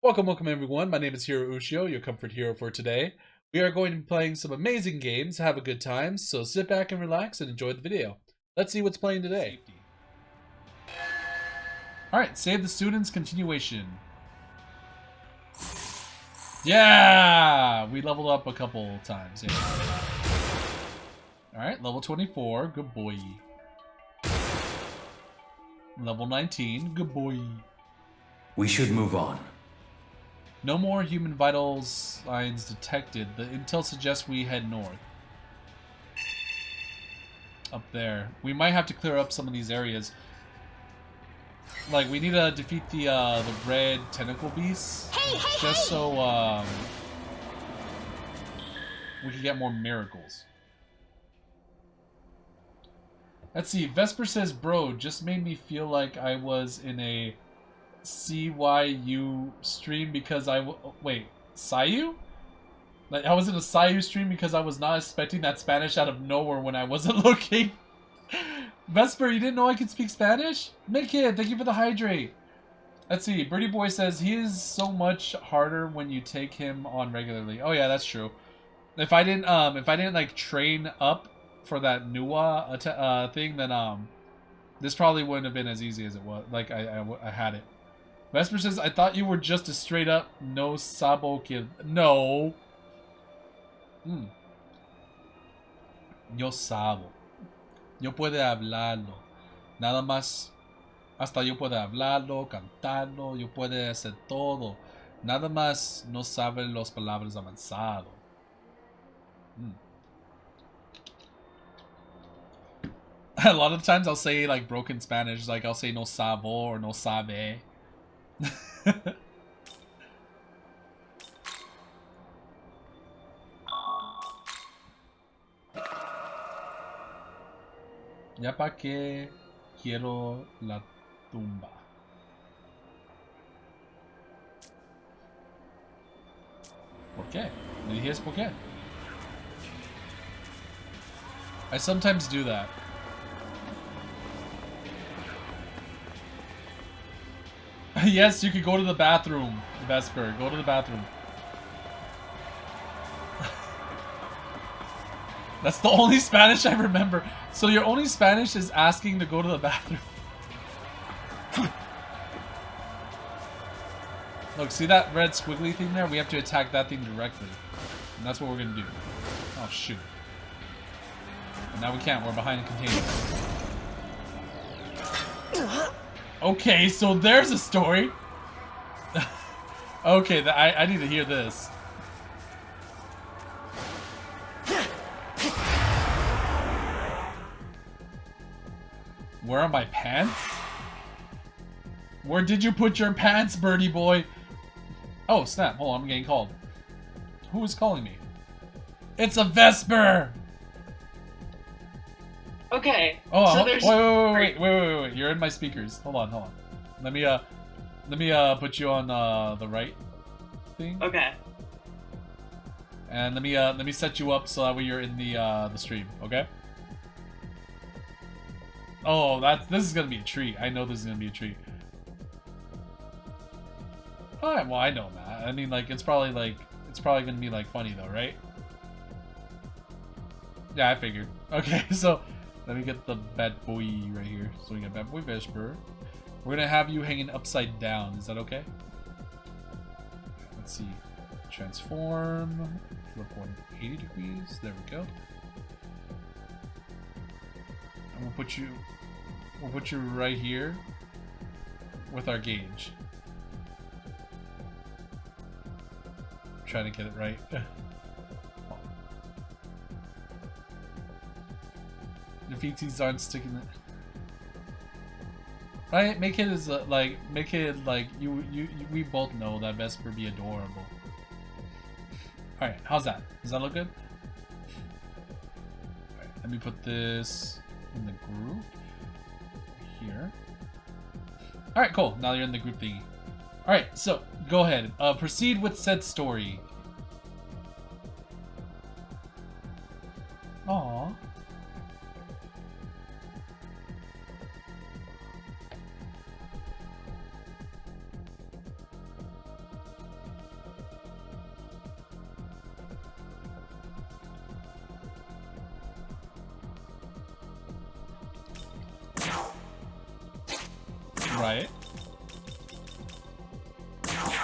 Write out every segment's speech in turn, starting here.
Welcome everyone. My name is Hiro Ushio, your comfort hero for today. We are going to be playing some amazing games, have a good time, so sit back and relax and enjoy the video. Let's see what's playing today. Alright, save the students, continuation. Yeah! We leveled up a couple times. Yeah. Alright, level 24, good boy. Level 19, good boy. We should move on. No more human vital signs detected. The intel suggests we head north. Up there. We might have to clear up some of these areas. Like, we need to defeat the red tentacle beasts. Just so we can get more miracles. Let's see. Vesper says, bro, just made me feel like I was in a CYU stream because wait, Sayu? Like I was in a Sayu stream because I was not expecting that Spanish out of nowhere when I wasn't looking. Vesper, you didn't know I could speak Spanish? Midkid, thank you for the hydrate. Let's see. Birdie Boy says he is so much harder when you take him on regularly. Oh yeah, that's true. If I didn't like train up for that Nuwa thing, then this probably wouldn't have been as easy as it was. Like I had it. Vesper says, I thought you were just a straight up no sabo kid. No. Yo sabo. Yo puedo hablarlo. Nada más. Hasta yo puedo hablarlo, cantarlo. Yo puedo hacer todo. Nada más no sabe las palabras avanzado. A lot of times I'll say like broken Spanish. Like I'll say no sabo or no sabe. Ya pa' que quiero la tumba. ¿Por qué? ¿Me dijiste por qué? I sometimes do that. Yes, you could go to the bathroom, Vesper. Go to the bathroom. That's the only Spanish I remember. So your only Spanish is asking to go to the bathroom. Look, see that red squiggly thing there? We have to attack that thing directly. And that's what we're going to do. Oh, shoot. And now we can't. We're behind a container. Okay, so there's a story. Okay, I need to hear this. Where are my pants? Where did you put your pants, birdie boy? Oh, snap. Hold on, I'm getting called. Who is calling me? It's a Vesper! Okay. Oh, so there's... wait. You're in my speakers. Hold on. Let me put you on the right thing. Okay. And let me set you up so that way you're in the stream, okay? Oh, this is gonna be a treat. I know this is gonna be a treat. Alright, well I know that. I mean, like it's probably gonna be like funny though, right? Yeah, I figured. Okay, so let me get the bad boy right here. So we got bad boy Vesper. We're gonna have you hanging upside down. Is that okay? Let's see. Transform. Flip 180 degrees. There we go. And we'll put you right here with our gauge. Trying to get it right. The feeties aren't sticking it. Right? Make it as we both know that Vesper be adorable. Alright, how's that? Does that look good? Alright, let me put this in the group here. Alright, cool. Now you're in the group thingy. Alright, so go ahead. Proceed with said story. Aww.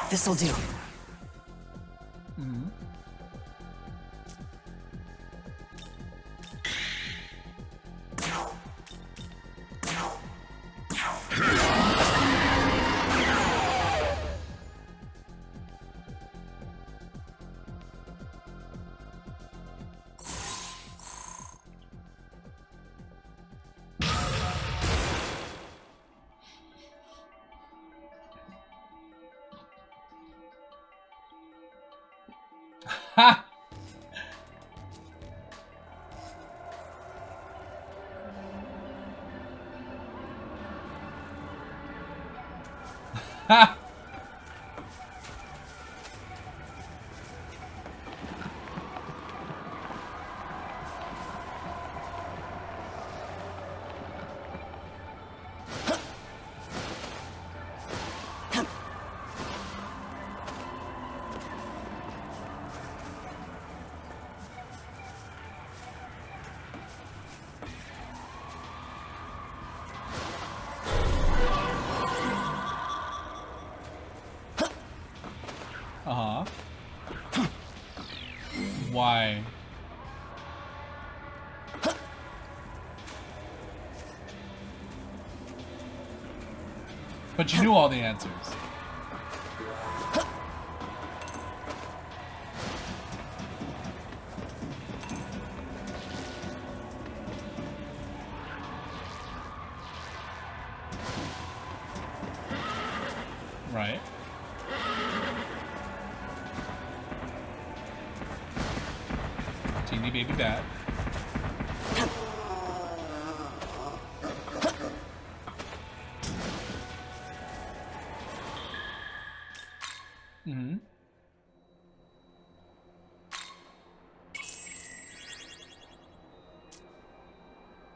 This'll do. Mm-hmm. Ha! Ha! Uh-huh. Why? But you knew all the answers. Right. Teeny baby bat. Mm-hmm.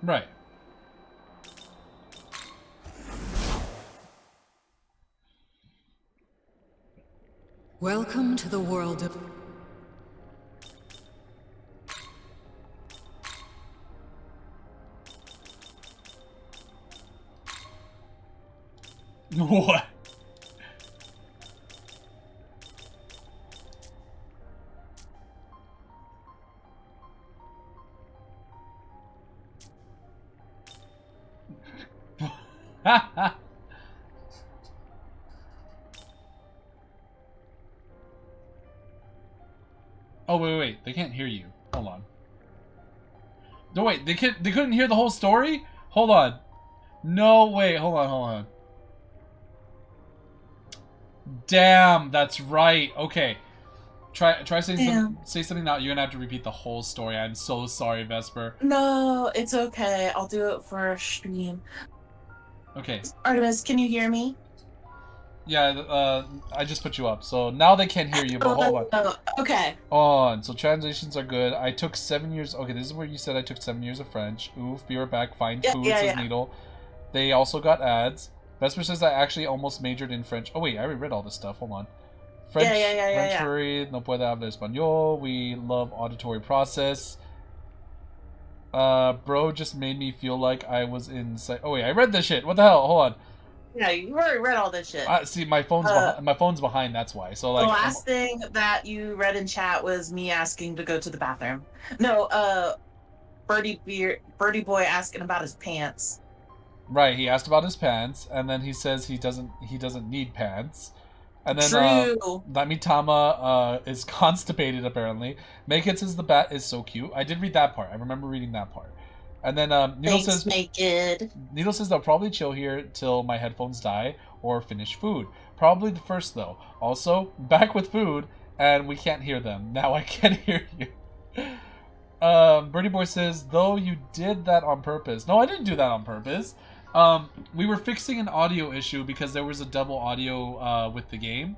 Right. Welcome to the world of... What? Oh, wait. They can't hear you. Hold on. No, wait. They couldn't hear the whole story? Hold on. No, wait. Hold on. Damn, that's right. Okay. Try say something now. You're gonna have to repeat the whole story. I'm so sorry, Vesper. No, it's okay. I'll do it for a stream. Okay. Artemis, can you hear me? Yeah, I just put you up. So now they can't hear you, but hold on. Oh, okay. On. So translations are good. I took 7 years. Okay, this is where you said I took 7 years of French. Oof, be right back. Find food, says Needle. They also got ads. Vesper says I actually almost majored in French. Oh wait, I already read all this stuff. Hold on. French, French no puede hablar español. We love auditory process. Bro just made me feel like I was in. Oh wait, I read this shit. What the hell? Hold on. Yeah, you already read all this shit. See, my phone's behind. That's why. So like, the last thing that you read in chat was me asking to go to the bathroom. No, Birdie Boy asking about his pants. Right, he asked about his pants, and then he says he doesn't need pants. And then True. Namitama is constipated apparently. Maked says the bat is so cute. I did read that part. I remember reading that part. And then Needle says Needle says they'll probably chill here till my headphones die or finish food. Probably the first though. Also, back with food, and we can't hear them. Now I can hear you. Birdie Boy says, though you did that on purpose. No, I didn't do that on purpose. We were fixing an audio issue because there was a double audio with the game,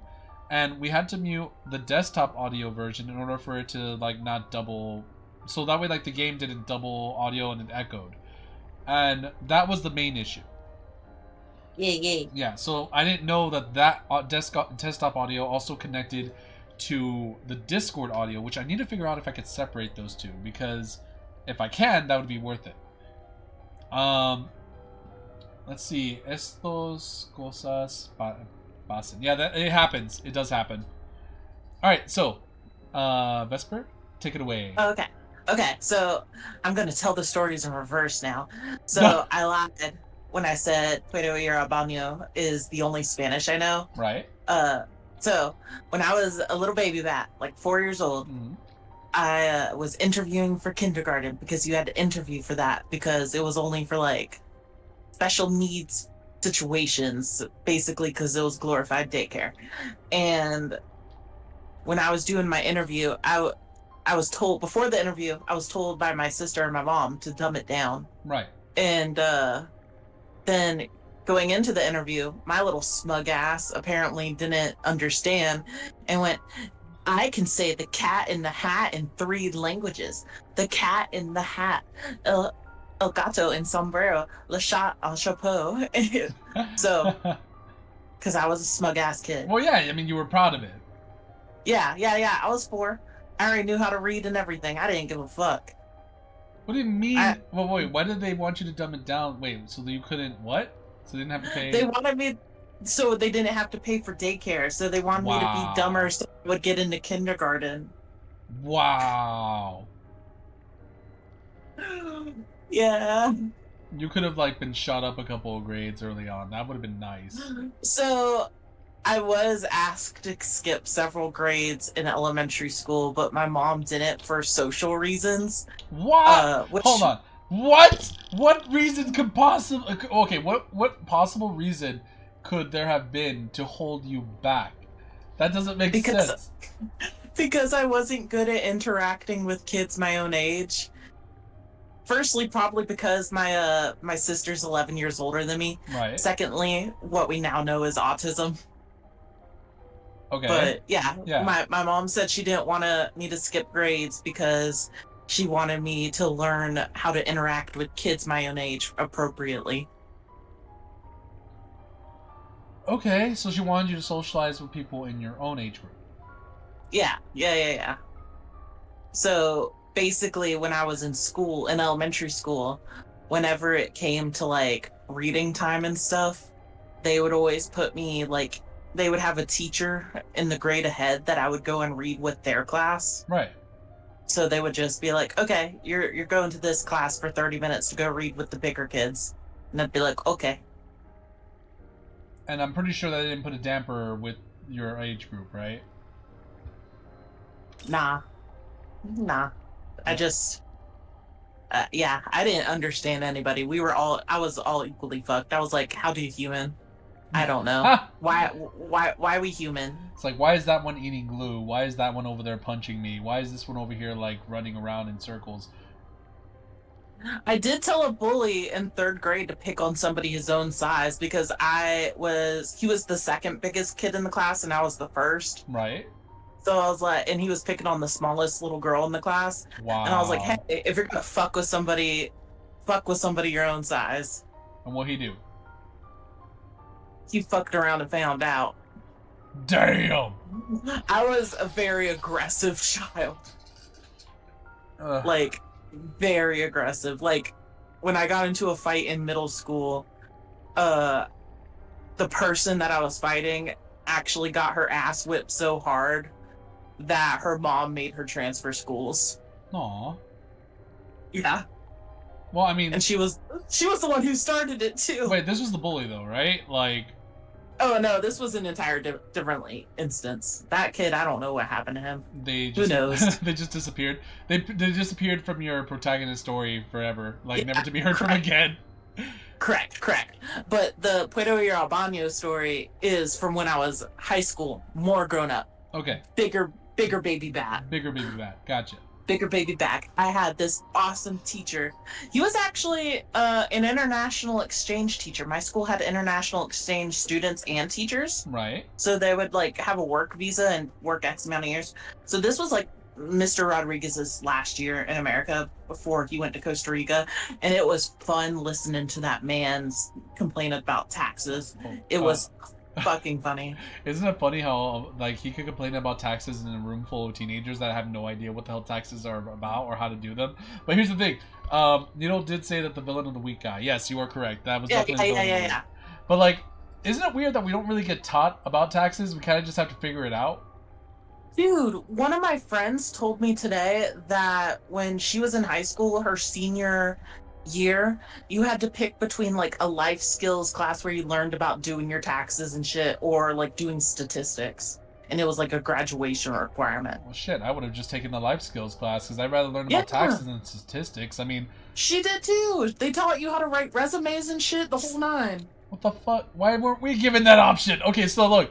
and we had to mute the desktop audio version in order for it to like not double, so that way like the game didn't double audio and it echoed, and that was the main issue. Yeah, so I didn't know that desktop audio also connected to the Discord audio, which I need to figure out if I could separate those two, because if I can, that would be worth it. Let's see. Estos cosas Boston. Yeah, it happens. It does happen. All right, so Vesper, take it away. Okay, so I'm gonna tell the stories in reverse now. So I lied when I said Puerto Baño is the only Spanish I know. Right. So when I was a little baby bat, like 4 years old, I was interviewing for kindergarten because you had to interview for that because it was only for like special needs situations, basically because it was glorified daycare. And when I was doing my interview, I was told before the interview, I was told by my sister and my mom to dumb it down. Right. And then going into the interview, my little smug ass apparently didn't understand and went, I can say the cat in the hat in 3 languages. The cat in the hat. El gato en sombrero. Le chat en chapeau. So, because I was a smug ass kid. Well, yeah, I mean, you were proud of it. Yeah. I was 4. I already knew how to read and everything. I didn't give a fuck. What do you mean? Well, wait, why did they want you to dumb it down? Wait, so you couldn't, what? So they didn't have to pay? They wanted me, so they didn't have to pay for daycare. So they wanted me to be dumber so I would get into kindergarten. Wow. Yeah. You could have, like, been shot up a couple of grades early on. That would have been nice. So I was asked to skip several grades in elementary school, but my mom didn't for social reasons. What? Hold on. What? What reason could possibly... Okay, what possible reason could there have been to hold you back? That doesn't make sense. Because I wasn't good at interacting with kids my own age. Firstly, probably because my sister's 11 years older than me. Right. Secondly, what we now know is autism. Okay. But yeah. My mom said she didn't want me to skip grades because she wanted me to learn how to interact with kids my own age appropriately. Okay, so she wanted you to socialize with people in your own age group. Yeah. So basically, when I was in school, in elementary school, whenever it came to like reading time and stuff, they would always put me like, they would have a teacher in the grade ahead that I would go and read with their class. Right. So they would just be like, okay, you're going to this class for 30 minutes to go read with the bigger kids. And I'd be like, okay. And I'm pretty sure that they didn't put a damper with your age group, right? Nah. I just... I didn't understand anybody. I was all equally fucked. I was like, how do you human? I don't know. Why we human? It's like, why is that one eating glue? Why is that one over there punching me? Why is this one over here, like, running around in circles? I did tell a bully in 3rd grade to pick on somebody his own size because he was the second biggest kid in the class and I was the first. Right. So I was like, and he was picking on the smallest little girl in the class. Wow. And I was like, hey, if you're gonna fuck with somebody your own size. And what'd he do? He fucked around and found out. Damn! I was a very aggressive child. Like, very aggressive. Like, when I got into a fight in middle school, the person that I was fighting actually got her ass whipped so hard that her mom made her transfer schools. Aw. Yeah. Well, I mean... And she was the one who started it, too. Wait, this was the bully, though, right? Like... Oh, no, this was an entire different instance. That kid, I don't know what happened to him. Who knows? They just disappeared. They disappeared from your protagonist story forever. Like, never to be heard from again. Correct. But the Puerto Baño story is from when I was high school, more grown up. Okay. Bigger baby bat. Bigger baby bat. Gotcha. Bigger baby back. I had this awesome teacher. He was actually an international exchange teacher. My school had international exchange students and teachers. Right. So they would like have a work visa and work X amount of years. So this was like Mr. Rodriguez's last year in America before he went to Costa Rica. And it was fun listening to that man's complain about taxes. It was fucking funny. Isn't it funny how like he could complain about taxes in a room full of teenagers that have no idea what the hell taxes are about or how to do them? But here's the thing, Nito did say that the villain of the week guy. Yes, you are correct. That was definitely the villain of the week. But like, isn't it weird that we don't really get taught about taxes? We kind of just have to figure it out. Dude, one of my friends told me today that when she was in high school, her senior year, you had to pick between like a life skills class where you learned about doing your taxes and shit, or like doing statistics. And it was like a graduation requirement. Well, shit, I would have just taken the life skills class because I'd rather learn about taxes than statistics. I mean, she did too. They taught you how to write resumes and shit, the whole nine. What the fuck? Why weren't we given that option? Okay, so look,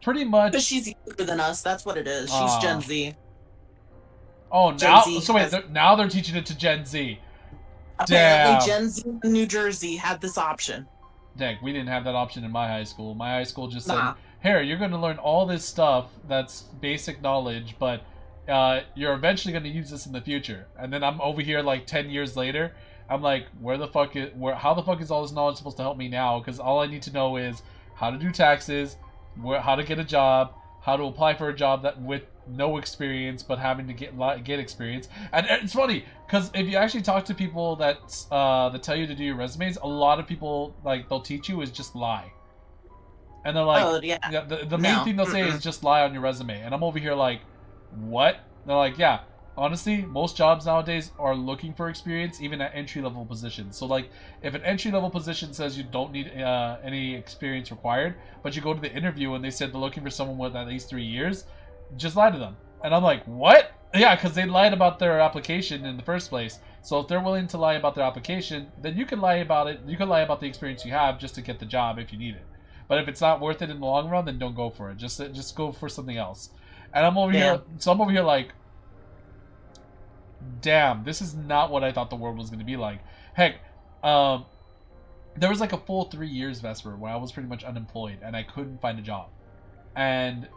pretty much. Because she's younger than us. That's what it is. She's Gen Z. Oh, now so wait, now they're teaching it to Gen Z. Apparently, Gen Z in New Jersey had this option. Dang, we didn't have that option in my high school. My high school just said, "Here, you're going to learn all this stuff that's basic knowledge, but you're eventually going to use this in the future." And then I'm over here like 10 years later. I'm like, how the fuck is all this knowledge supposed to help me now? Because all I need to know is how to do taxes, how to get a job, how to apply for a job that with no experience but having to get experience. And it's funny because if you actually talk to people that tell you to do your resumes, a lot of people like they'll teach you is just lie. And they're like, the main thing they'll say is just lie on your resume. And I'm over here like, what? They're like, yeah. Honestly, most jobs nowadays are looking for experience, even at entry-level positions. So, like, if an entry-level position says you don't need any experience required, but you go to the interview and they said they're looking for someone with at least 3 years, just lie to them. And I'm like, what? Yeah, because they lied about their application in the first place. So if they're willing to lie about their application, then you can lie about it. You can lie about the experience you have just to get the job if you need it. But if it's not worth it in the long run, then don't go for it. Just go for something else. And I'm over here. So I'm over here like, damn, this is not what I thought the world was going to be like. Heck, there was like a full 3 years, Vesper, where I was pretty much unemployed and I couldn't find a job. And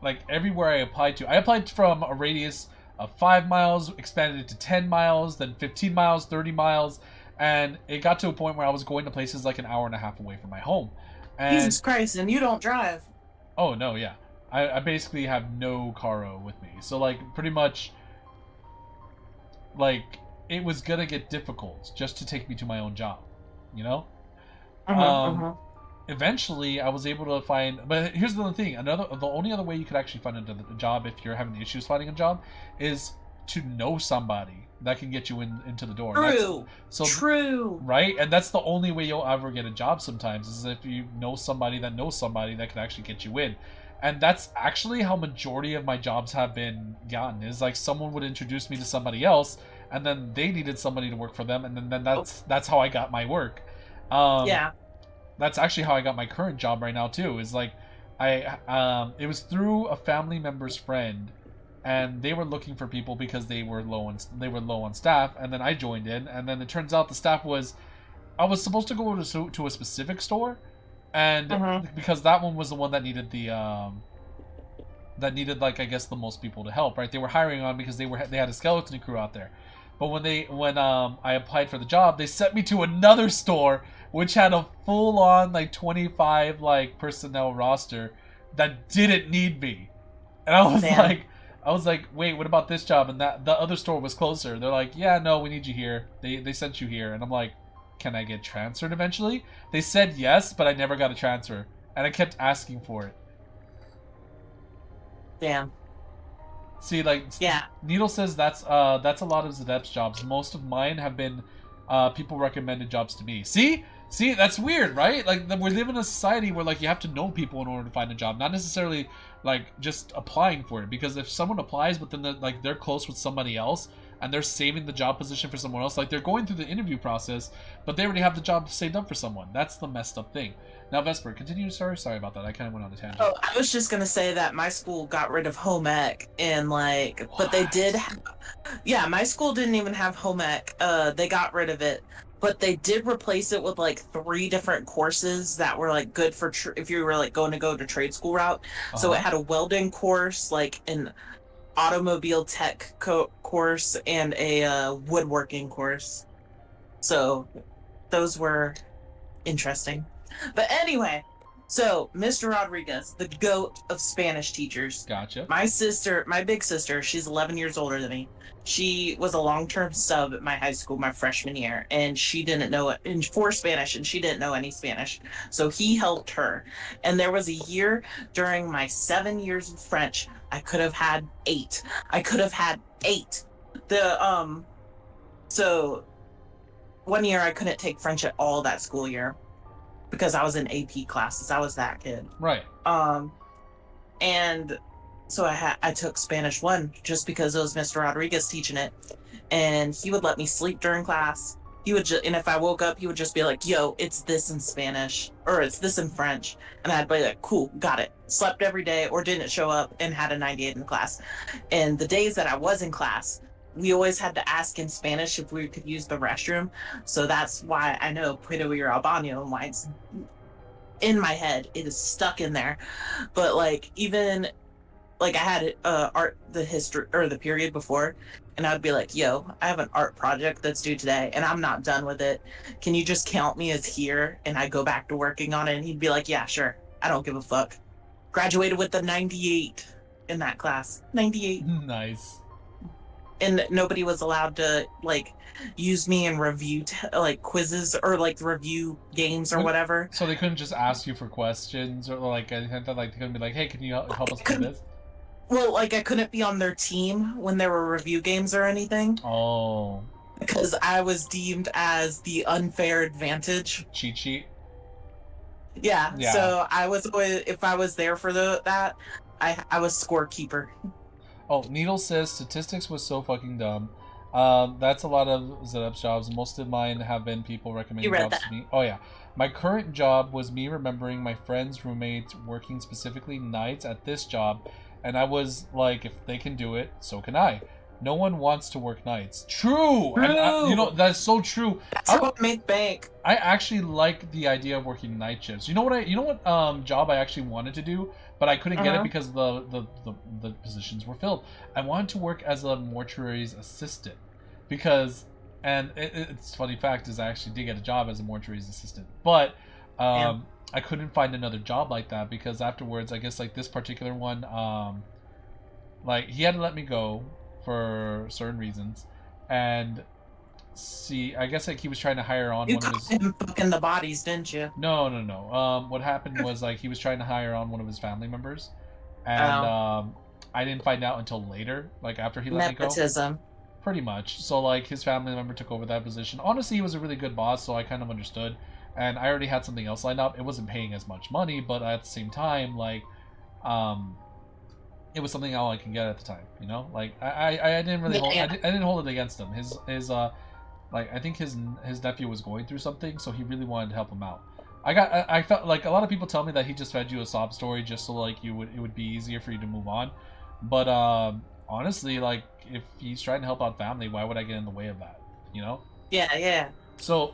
like everywhere I applied from a radius of 5 miles, expanded it to 10 miles, then 15 miles, 30 miles. And it got to a point where I was going to places like an hour and a half away from my home. And, Jesus Christ, and you don't drive. Oh, no, yeah. I basically have no caro with me. So like pretty much like it was gonna get difficult just to take me to my own job, you know. Eventually I was able to find, but here's the other thing, the only other way you could actually find a job if you're having issues finding a job is to know somebody that can get you into the door. True. Right? And that's the only way you'll ever get a job sometimes is if you know somebody that can actually get you in. And that's actually how majority of my jobs have been gotten. Is like someone would introduce me to somebody else, and then they needed somebody to work for them, and then that's how I got my work. That's actually how I got my current job right now too. Is like it was through a family member's friend, and they were looking for people because they were low on staff, and then I joined in, and then it turns out the staff I was supposed to go to a specific store. And because that one was the one that needed like I guess the most people to help, right? They were hiring on because they had a skeleton crew out there. But when I applied for the job, they sent me to another store which had a full on like 25 like personnel roster that didn't need me. And I was like, wait, what about this job? And that the other store was closer. They're like, yeah, no, we need you here. They sent you here. And I'm like, can I get transferred eventually? They said yes, but I never got a transfer. And I kept asking for it. Damn. See, like, yeah. Needle says that's a lot of Zadep's jobs. Most of mine have been people recommended jobs to me. See, that's weird, right? Like, we live in a society where like you have to know people in order to find a job, not necessarily like just applying for it. Because if someone applies, but then they're close with somebody else, and they're saving the job position for someone else, like they're going through the interview process, but they already have the job saved up for someone. That's the messed up thing. Now, Vesper, continue. Sorry about that. I kind of went on a tangent. Oh, I was just gonna say that my school got rid of home ec, and like, what? But they did. Yeah, my school didn't even have home ec. They got rid of it, but they did replace it with like 3 different courses that were like good for if you were like going to go to trade school route. So it had a welding course, like an automobile tech course, and a woodworking course. So those were interesting. But anyway, So, Mr. Rodriguez, the goat of Spanish teachers. Gotcha. My big sister, she's 11 years older than me. She was a long-term sub at my high school my freshman year, and she didn't know it for Spanish, and she didn't know any Spanish. So he helped her. And there was a year during my 7 years of French, I could have had 8. I could have had 8. So one year I couldn't take French at all that school year because I was in AP classes. I was that kid. Right. And so I took Spanish 1 just because it was Mr. Rodriguez teaching it, and he would let me sleep during class. He would and if I woke up, he would just be like, "Yo, it's this in Spanish or it's this in French," and I'd be like, "Cool, got it." Slept every day or didn't show up and had a 98 in class. And the days that I was in class, we always had to ask in Spanish if we could use the restroom. So that's why I know Puedo ir al baño, and why it's in my head. It is stuck in there. But like, even like I had art, the history or the period before, and I'd be like, "Yo, I have an art project that's due today and I'm not done with it. Can you just count me as here?" And I go back to working on it, and he'd be like, "Yeah, sure. I don't give a fuck." Graduated with a 98 in that class. 98. Nice. And nobody was allowed to like use me in review like quizzes or like review games or whatever. So they couldn't just ask you for questions or like I thought like they couldn't be like, "Hey, can you help us with this?" Well, like I couldn't be on their team when there were review games or anything. Oh. Because I was deemed as the unfair advantage. Cheat sheet. Yeah. So I was always, if I was there for that, I was scorekeeper. Oh, Needle says statistics was so fucking dumb. That's a lot of Zedup's jobs. Most of mine have been people recommending jobs to me. Oh yeah. My current job was me remembering my friend's roommates working specifically nights at this job, and I was like, if they can do it, so can I. No one wants to work nights. True! And you know, that's so true. That's how I make bank. I actually like the idea of working night shifts. You know what job I actually wanted to do, but I couldn't get it because the positions were filled. I wanted to work as a mortuary's assistant because, and it's funny fact is I actually did get a job as a mortuary's assistant, but I couldn't find another job like that because afterwards, I guess like this particular one, like he had to let me go for certain reasons, and see, I guess like he was trying to hire on one of his. You him fucking the bodies, didn't you? No. What happened was like he was trying to hire on one of his family members, and I didn't find out until later, like after he let Nepotism. me go. Pretty much. So like his family member took over that position. Honestly, he was a really good boss, so I kind of understood. And I already had something else lined up. It wasn't paying as much money, but at the same time, like, it was something all I could get at the time. You know, like I didn't really hold, I didn't hold it against him. His like I think his nephew was going through something, so he really wanted to help him out. I felt like a lot of people tell me that he just fed you a sob story just so like it would be easier for you to move on. But honestly, like if he's trying to help out family, why would I get in the way of that? You know? Yeah. So,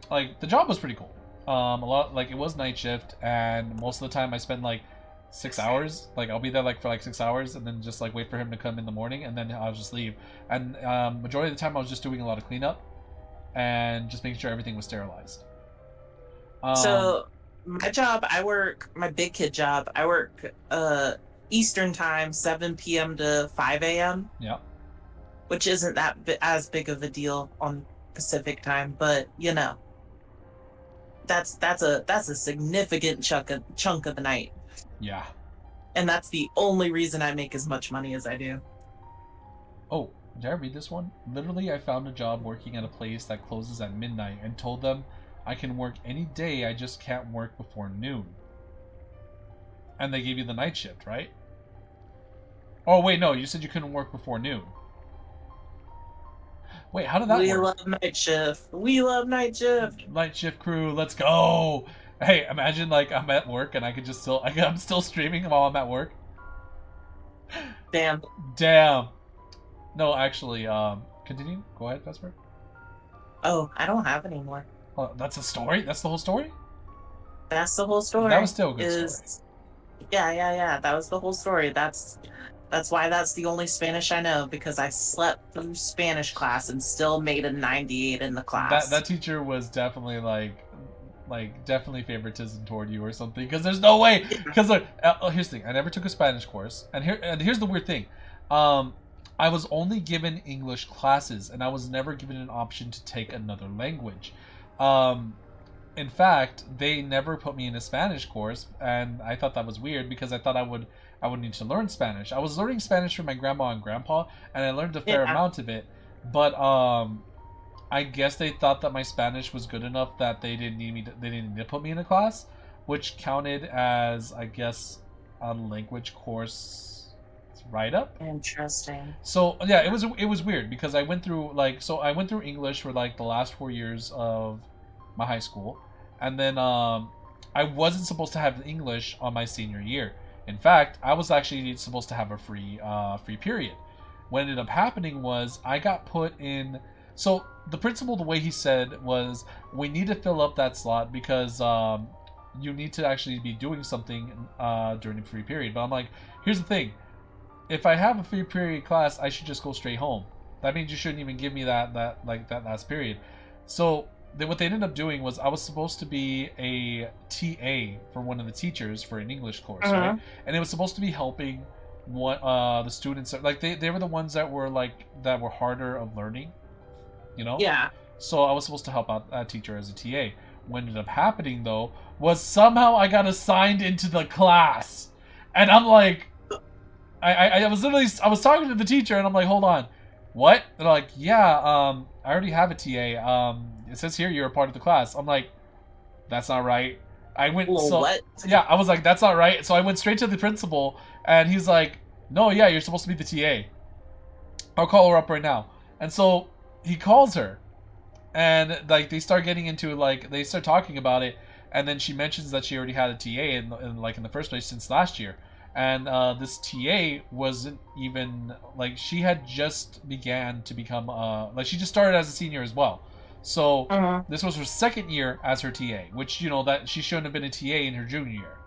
like the job was pretty cool. A lot like it was night shift, and most of the time I spent like 6 hours. Like I'll be there like for like 6 hours, and then just like wait for him to come in the morning, and then I'll just leave. And majority of the time I was just doing a lot of cleanup and just making sure everything was sterilized. So my job, my big kid job, I work Eastern time, 7 p.m. to 5 a.m. Yeah. Which isn't that as big of a deal on Pacific time, but you know, that's a significant chunk of the night. Yeah. And that's the only reason I make as much money as I do. Oh, did I read this one? Literally, I found a job working at a place that closes at midnight and told them I can work any day, I just can't work before noon. And they gave you the night shift, right? Oh, wait, no, you said you couldn't work before noon. Wait, how did that work? We love night shift. We love night shift. Night shift crew, let's go. Hey, imagine like I'm at work and I could just I'm still streaming while I'm at work. Damn. No, actually, continue. Go ahead, Vesper. Oh, I don't have any more. Oh, that's a story? That's the whole story? That's the whole story. That was still a good story. Yeah. That was the whole story. That's why that's the only Spanish I know, because I slept through Spanish class and still made a 98 in the class. That teacher was definitely like like definitely favoritism toward you or something. Because there's no way. Because look, here's the thing. I never took a Spanish course, and here's the weird thing. I was only given English classes, and I was never given an option to take another language. In fact, they never put me in a Spanish course, and I thought that was weird because I thought I would need to learn Spanish. I was learning Spanish from my grandma and grandpa, and I learned a fair amount of it. But I guess they thought that my Spanish was good enough that they didn't need to put me in a class, which counted as, I guess, a language course write-up. Interesting. So yeah, it was weird because I went through I went through English for like the last 4 years of my high school, and then I wasn't supposed to have English on my senior year. In fact, I was actually supposed to have a free period. What ended up happening was I got put in. So the principal, the way he said was, we need to fill up that slot because you need to actually be doing something during the free period. But I'm like, here's the thing. If I have a free period class, I should just go straight home. That means you shouldn't even give me that last period. So what they ended up doing was I was supposed to be a TA for one of the teachers for an English course, right? And it was supposed to be helping the students. Like they were the ones that were harder of learning, you know? Yeah. So I was supposed to help out that teacher as a TA. What ended up happening though was somehow I got assigned into the class, and I'm like, I was talking to the teacher, and I'm like, hold on, what? They're like, yeah, I already have a TA. It says here you're a part of the class. I'm like, that's not right. I went, what? Yeah, I was like, that's not right. So I went straight to the principal, and he's like, no, yeah, you're supposed to be the TA. I'll call her up right now. And so he calls her, and like they start getting into they start talking about it, and then she mentions that she already had a TA in the first place since last year. And this TA wasn't even she had just began to become she just started as a senior as well. So this was her second year as her TA, which that she shouldn't have been a TA in her junior year.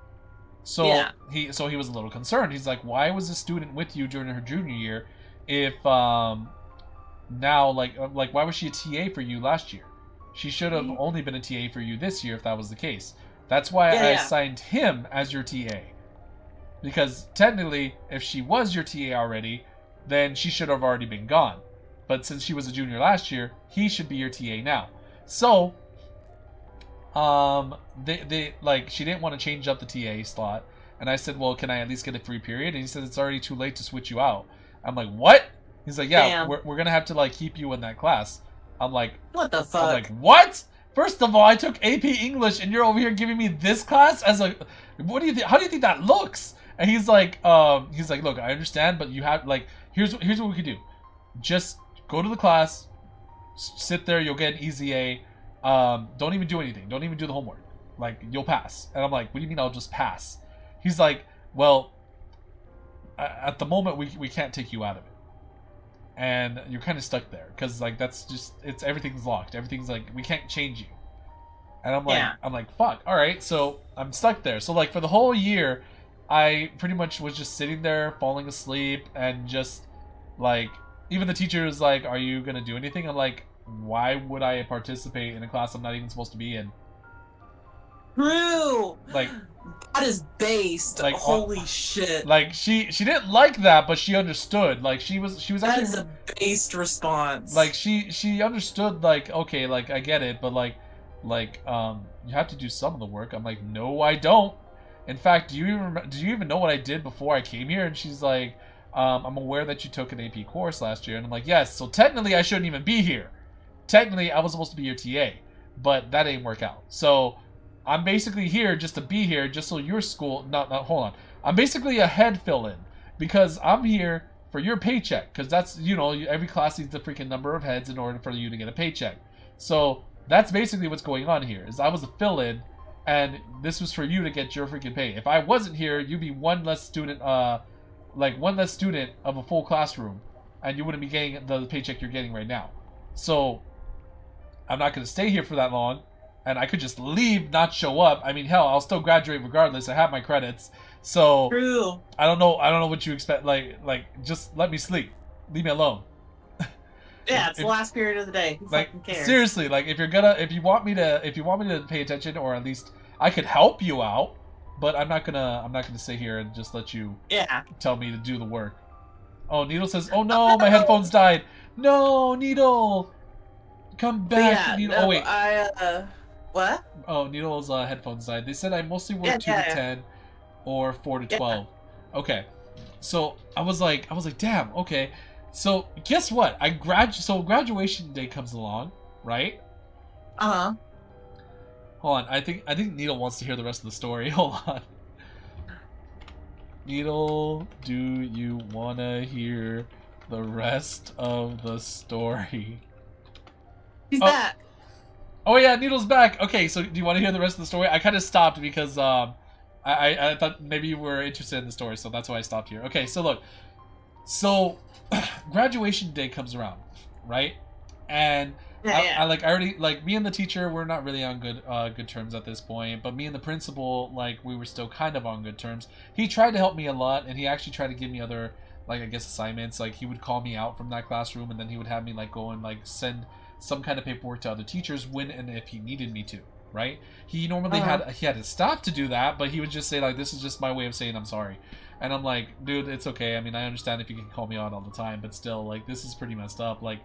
So he was a little concerned. He's like, why was this student with you during her junior year if now why was she a TA for you last year? She should have only been a TA for you this year if that was the case. That's why I assigned him as your TA. Because technically, if she was your TA already, then she should have already been gone. But since she was a junior last year, he should be your TA now. So, she didn't want to change up the TA slot, and I said, well, can I at least get a free period? And he said it's already too late to switch you out. I'm like, what? He's like, yeah, we're gonna have to keep you in that class. I'm like, what the fuck? I'm like, what? First of all, I took AP English, and you're over here giving me this class as what do you think? How do you think that looks? And he's like, look, I understand, but you have here's what we could do. Just go to the class, sit there, you'll get an easy A. Don't even do anything. Don't even do the homework. You'll pass. And I'm like, what do you mean I'll just pass? He's like, well, at the moment we can't take you out of it, and you're kind of stuck there because that's just everything's locked. Everything's we can't change you. And I'm like, fuck. All right, so I'm stuck there. So for the whole year, I pretty much was just sitting there, falling asleep, and just even the teacher was like, are you gonna do anything? I'm like, why would I participate in a class I'm not even supposed to be in? True. That is based. Holy shit. She didn't like that, but she understood. She was actually. That is a based response. She understood. Okay, I get it, but you have to do some of the work. I'm like, no, I don't. In fact, do you even know what I did before I came here? And she's like, I'm aware that you took an AP course last year. And I'm like, yes, so technically I shouldn't even be here. Technically, I was supposed to be your TA, but that didn't work out. So I'm basically here just to be here, just so your school... hold on. I'm basically a head fill-in, because I'm here for your paycheck, because that's, every class needs a freaking number of heads in order for you to get a paycheck. So that's basically what's going on here, is I was a fill-in, and this was for you to get your freaking pay. If I wasn't here, you'd be one less student, one less student of a full classroom, and you wouldn't be getting the paycheck you're getting right now. So I'm not going to stay here for that long, and I could just leave, not show up. I mean, hell, I'll still graduate regardless. I have my credits. So True. I don't know what you expect. Just let me sleep. Leave me alone. Yeah, it's the last period of the day. Who like fucking cares? seriously, like if you want me to pay attention, or at least I could help you out, but I'm not gonna sit here and just let you tell me to do the work. Oh, Needle says, "Oh no, my headphones died." No, Needle, come back, Needle. No, Oh wait, what? oh, Needle's headphones died. They said I mostly work 2 to 10 or 4 to 12. Okay, so I was like, damn. Okay, so guess what? So graduation day comes along, right? Uh-huh. Hold on, I think Needle wants to hear the rest of the story. Hold on. Needle, do you wanna hear the rest of the story? He's back. Oh yeah, Needle's back. Okay, so do you want to hear the rest of the story? I kind of stopped because I thought maybe you were interested in the story, so that's why I stopped here. Okay, so look, so graduation day comes around, right? And I already me and the teacher, we're not really on good terms at this point, but me and the principal, like, we were still kind of on good terms. He tried to help me a lot, and he actually tried to give me other, like, I guess assignments. Like, he would call me out from that classroom, and then he would have me like go and like send some kind of paperwork to other teachers when and if he needed me to, right? He normally had his staff to do that, but he would just say, like, this is just my way of saying I'm sorry. And I'm like, dude, it's okay. I mean, I understand if you can call me out all the time, but still, like, this is pretty messed up. Like,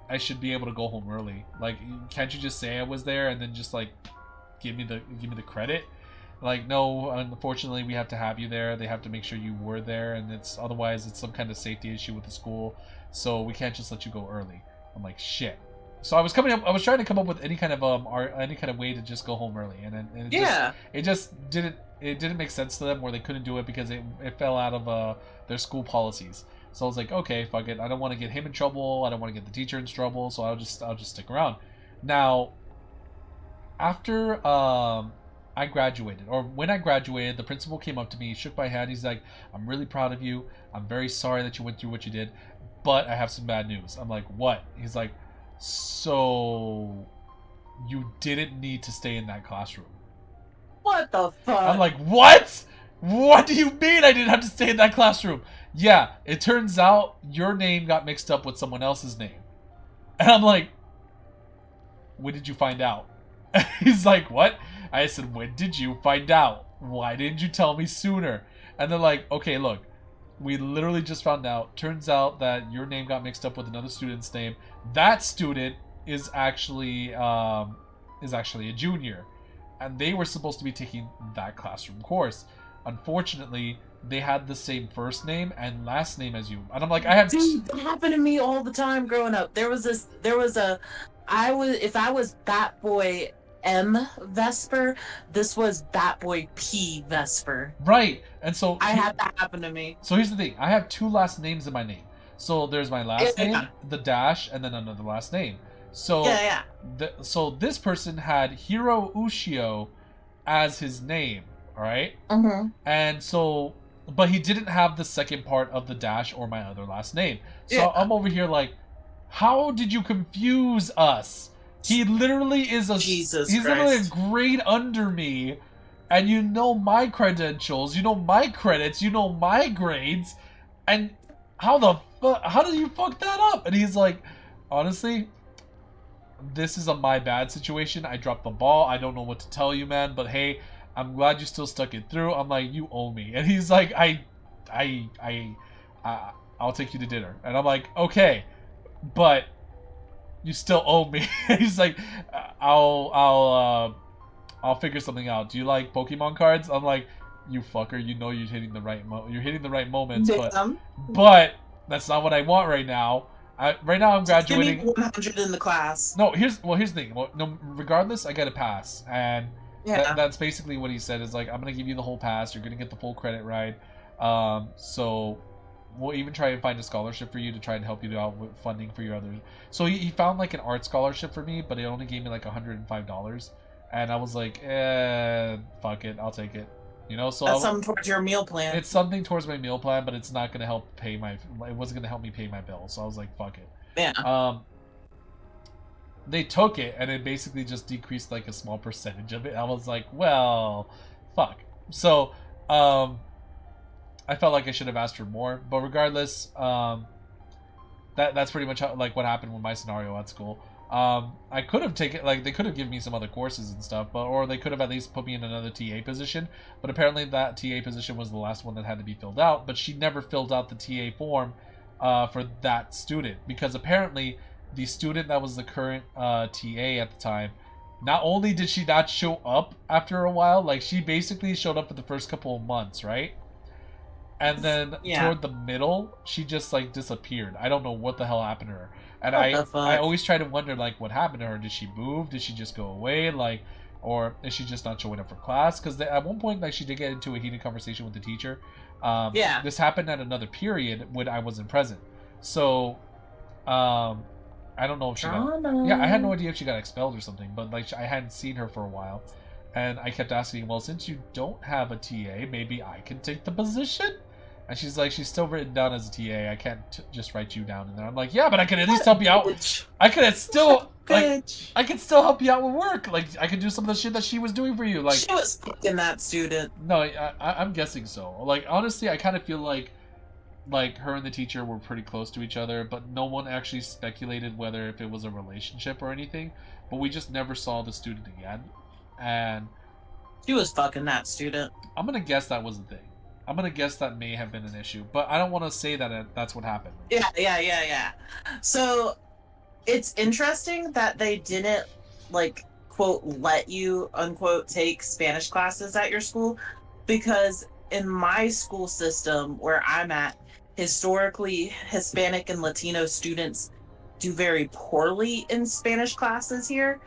I should be able to go home early. Like, can't you just say I was there and then just like give me the credit? Like, no, unfortunately we have to have you there. They have to make sure you were there, and otherwise it's some kind of safety issue with the school, so we can't just let you go early. I'm like, shit. So I was trying to come up with any kind of way to just go home early, and it just didn't make sense to them, where they couldn't do it because it fell out of their school policies. So I was like, okay, fuck it. I don't want to get him in trouble. I don't want to get the teacher in trouble. So I'll just stick around. Now, after I graduated, or when I graduated, the principal came up to me, shook my hand. He's like, I'm really proud of you. I'm very sorry that you went through what you did, but I have some bad news. I'm like, what? He's like, so you didn't need to stay in that classroom. What the fuck? I'm like, what? What do you mean I didn't have to stay in that classroom? Yeah, it turns out your name got mixed up with someone else's name. And I'm like, when did you find out? He's like, what? I said, when did you find out? Why didn't you tell me sooner? And they're like, okay, look, we literally just found out. Turns out that your name got mixed up with another student's name. That student is actually a junior, and they were supposed to be taking that classroom course. Unfortunately, they had the same first name and last name as you. And I'm like, Dude, that happened to me all the time growing up. If I was Batboy M Vesper, this was Batboy P Vesper. Right. And so I had that happen to me. So here's the thing. I have 2 last names in my name. So there's my last name, the dash, and then another last name. So so this person had Hiro Ushio as his name, all right? Mm-hmm. And so, but he didn't have the second part of the dash or my other last name. So I'm over here like, how did you confuse us? He literally is he's literally a grade under me, and you know my credentials, you know my credits, you know my grades, and how did you fuck that up? And he's like, honestly, this is a my bad situation. I dropped the ball. I don't know what to tell you, man, but hey, I'm glad you still stuck it through. I'm like, you owe me. And he's like, I'll take you to dinner. And I'm like, okay, but you still owe me. He's like, I'll figure something out. Do you like Pokemon cards? I'm like, you fucker, you know you're hitting the right moments, but that's not what I want right now. Right now I'm graduating. Give me 100 in the class. No, here's the thing. Well, no, regardless, I got a pass, and that's basically what he said. Is like, I'm gonna give you the whole pass. You're gonna get the full credit ride. So we'll even try and find a scholarship for you to try and help you out with funding for your other. So he found like an art scholarship for me, but it only gave me like $105, and I was like, fuck it, I'll take it. You know, so that's something towards your meal plan. It's something towards my meal plan, but it's not gonna help pay my. It wasn't gonna help me pay my bill, so I was like, fuck it. Yeah. They took it, and it basically just decreased like a small percentage of it. I was like, well, fuck. So, I felt like I should have asked for more, but regardless, that's pretty much how, like what happened with my scenario at school. I could have taken, like, they could have given me some other courses and stuff, but or they could have at least put me in another TA position. But apparently that TA position was the last one that had to be filled out. But she never filled out the TA form for that student, because apparently the student that was the current TA at the time, not only did she not show up after a while, like she basically showed up for the first couple of months, right? And then toward the middle, she just like disappeared. I don't know what the hell happened to her. And I always try to wonder, like, what happened to her. Did she move? Did she just go away? Like, or is she just not showing up for class? Because at one point, like, she did get into a heated conversation with the teacher. This happened at another period when I wasn't present. So, I don't know if she got... Yeah, I had no idea if she got expelled or something. But, like, I hadn't seen her for a while. And I kept asking, well, since you don't have a TA, maybe I can take the position? And she's like, she's still written down as a TA. I can't just write you down in there. I'm like, yeah, but I can at least help you out. I could still, like, I could still help you out with work. Like, I could do some of the shit that she was doing for you. Like, she was fucking that student. No, I'm guessing so. Like, honestly, I kind of feel like her and the teacher were pretty close to each other, but no one actually speculated whether if it was a relationship or anything. But we just never saw the student again. And she was fucking that student. I'm gonna guess that was the thing. I'm gonna guess that may have been an issue, but I don't want to say that that's what happened. Yeah. So it's interesting that they didn't, like, quote, let you, unquote, take Spanish classes at your school, because in my school system where I'm at, historically, Hispanic and Latino students do very poorly in Spanish classes here.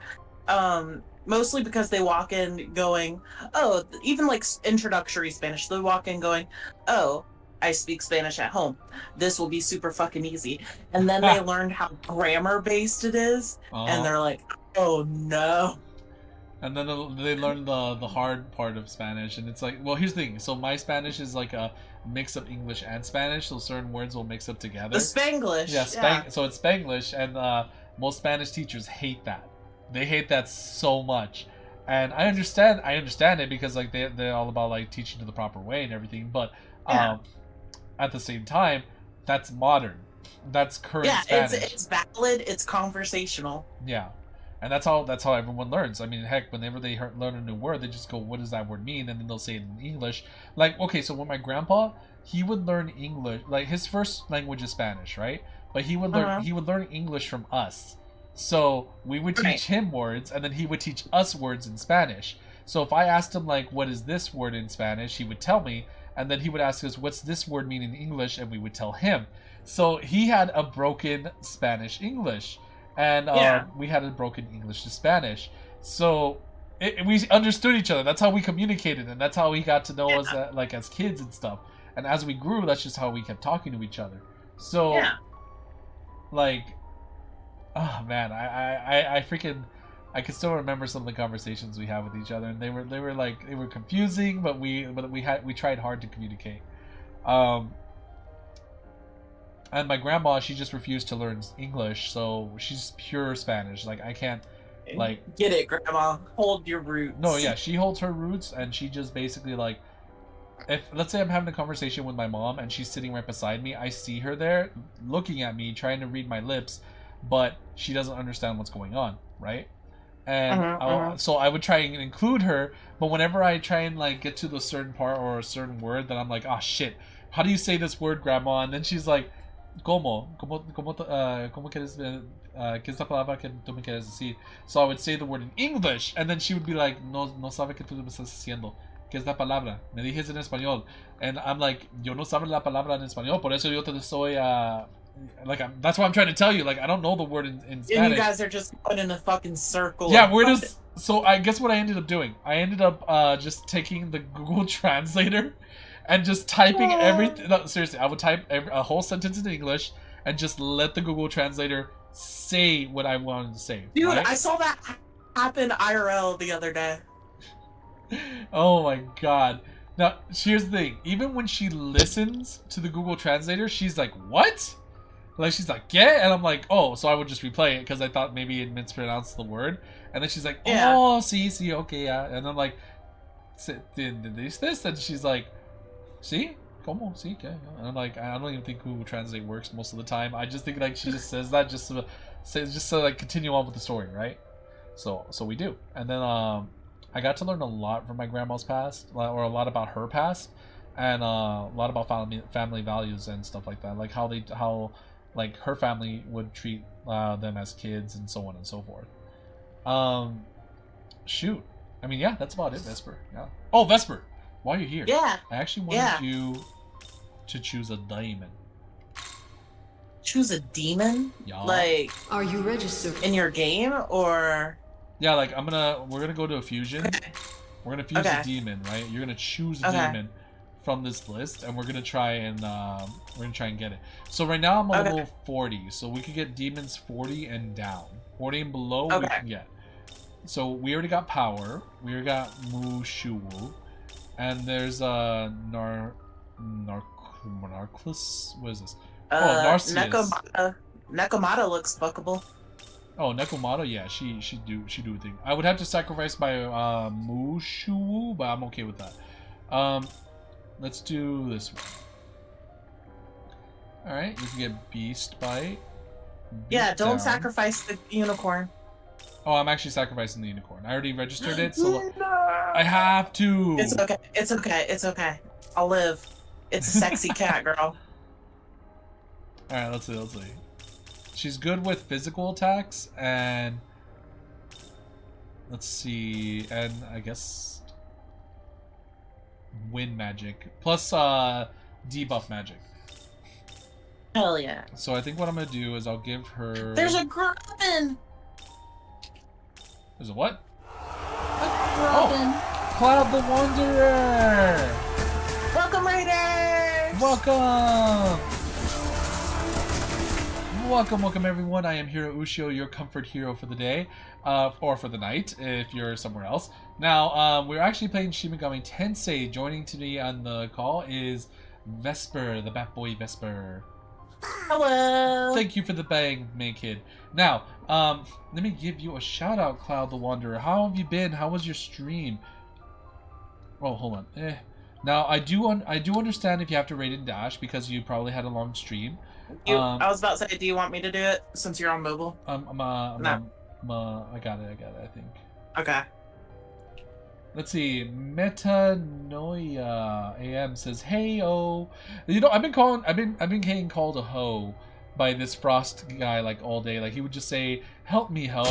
Mostly because they walk in going, oh, even like introductory Spanish, they walk in going, oh, I speak Spanish at home. This will be super fucking easy. And then they learned how grammar based it is, and they're like, oh no. And then they learn the hard part of Spanish, and it's like, well, here's the thing. So my Spanish is like a mix of English and Spanish, so certain words will mix up together. The Spanglish. Yeah, so it's Spanglish, and most Spanish teachers hate that. They hate that so much, and I understand it, because like they're all about like teaching to the proper way and everything. But at the same time, that's modern, that's current Spanish. It's valid, it's conversational. Yeah, and that's how everyone learns. I mean, heck, whenever they learn a new word, they just go, "What does that word mean?" And then they'll say it in English. Like, okay, so when my grandpa, he would learn English. Like his first language is Spanish, right? But he would learn English from us. So we would teach him words, and then he would teach us words in Spanish. So if I asked him, like, what is this word in Spanish, he would tell me, and then he would ask us, what's this word mean in English, and we would tell him. So he had a broken Spanish English, and we had a broken English to Spanish. So we understood each other. That's how we communicated, and that's how he got to know us, like, as kids and stuff. And as we grew, that's just how we kept talking to each other. So, like... Oh man, I freaking, I can still remember some of the conversations we had with each other, and they were confusing, but we tried hard to communicate. And my grandma, she just refused to learn English, so she's pure Spanish. Like I can't, like, get it, Grandma. Hold your roots. No, yeah, she holds her roots, and she just basically, like, if let's say I'm having a conversation with my mom and she's sitting right beside me, I see her there looking at me, trying to read my lips. But she doesn't understand what's going on, right? And so I would try and include her, but whenever I try and like get to the certain part or a certain word, then I'm like, oh shit, how do you say this word, Grandma? And then she's like, ¿Cómo quieres, qué es la palabra que tú me quieres decir? So I would say the word in English, and then she would be like, no sabe qué tú me estás diciendo. ¿Qué es la palabra? Me dices en español. And I'm like, yo no sabe la palabra en español, por eso yo te estoy like, that's what I'm trying to tell you. Like, I don't know the word in Spanish. And you guys are just going in a fucking circle. Yeah, we're just... So, I guess what I ended up doing. I ended up just taking the Google Translator and just typing everything... No, seriously, I would type a whole sentence in English and just let the Google Translator say what I wanted to say. Dude, right? I saw that happen IRL the other day. Oh my god. Now, here's the thing. Even when she listens to the Google Translator, she's like, what? Like, she's like, yeah, and I'm like, oh, so I would just replay it because I thought maybe it mispronounced the word, and then she's like, oh, see, okay, yeah, and I'm like, this, and she's like, see, como, sí, que. And I'm like, I don't even think Google Translate works most of the time. I just think like she just says that just to like continue on with the story, right? So we do. And then I got to learn a lot from my grandma's past, or a lot about her past, and a lot about family values and stuff like that, like how like her family would treat them as kids and so on and so forth. Shoot. I mean, yeah, that's about it, Vesper. Yeah. Oh, Vesper, while you're here, Yeah. I actually wanted you to choose a diamond. Choose a demon? Yeah. Like, are you registered in your game or? Yeah, like we're gonna go to a fusion. Okay. We're gonna fuse a demon, right? You're gonna choose a demon from this list, and we're gonna try and get it. So right now I'm on level 40, so we could get demons 40 and down. 40 and below we can get. So we already got power. We already got Mushu, and there's Narclus. What is this? Narcissus. Nekomata looks fuckable. Oh, Nekomata, yeah, she do a thing. I would have to sacrifice my Mushu, but I'm okay with that. Let's do this one. All right, you can get Beast Bite. Yeah, don't sacrifice the unicorn. Oh, I'm actually sacrificing the unicorn. I already registered it, so I have to. It's okay. It's okay. It's okay. I'll live. It's a sexy cat, girl. All right, let's see. She's good with physical attacks and let's see, and I guess wind magic plus debuff magic. Hell yeah. So I think what I'm gonna do is I'll give her. There's a grubbin. There's a what? A grubbin. Oh, Cloud the Wanderer. Welcome, Raiders. Welcome everyone. I am Hiro Ushio, your comfort hero for the day, or for the night if you're somewhere else. Now, we're actually playing Shin Megami Tensei. Joining today on the call is Vesper, the Bat Boy Vesper. Hello. Thank you for the bang, main kid. Now, let me give you a shout out, Cloud the Wanderer. How have you been? How was your stream? Oh, hold on. Now, I do understand if you have to raid and dash because you probably had a long stream. I was about to say, do you want me to do it since you're on mobile? I got it, I think. Okay. Let's see. Metanoia AM says, "Hey-o." You know, I've been getting called a hoe by this Frost guy like all day. Like he would just say, "Help me, ho."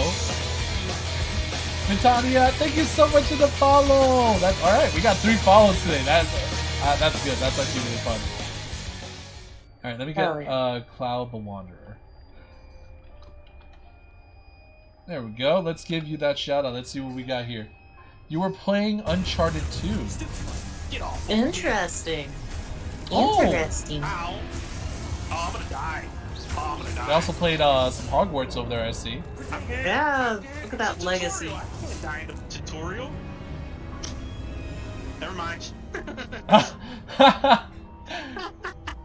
Metanoia, thank you so much for the follow. That's all right. We got 3 follows today. That's good. That's actually really fun. All right, let me get Cloud the Wanderer. There we go. Let's give you that shout out. Let's see what we got here. You were playing Uncharted 2. Interesting. Oh. Interesting. Ow. Oh, I'm gonna die. Oh, I'm gonna die. They also played some Hogwarts over there, I see. Yeah, look at that legacy. I can't die in the tutorial. Never mind.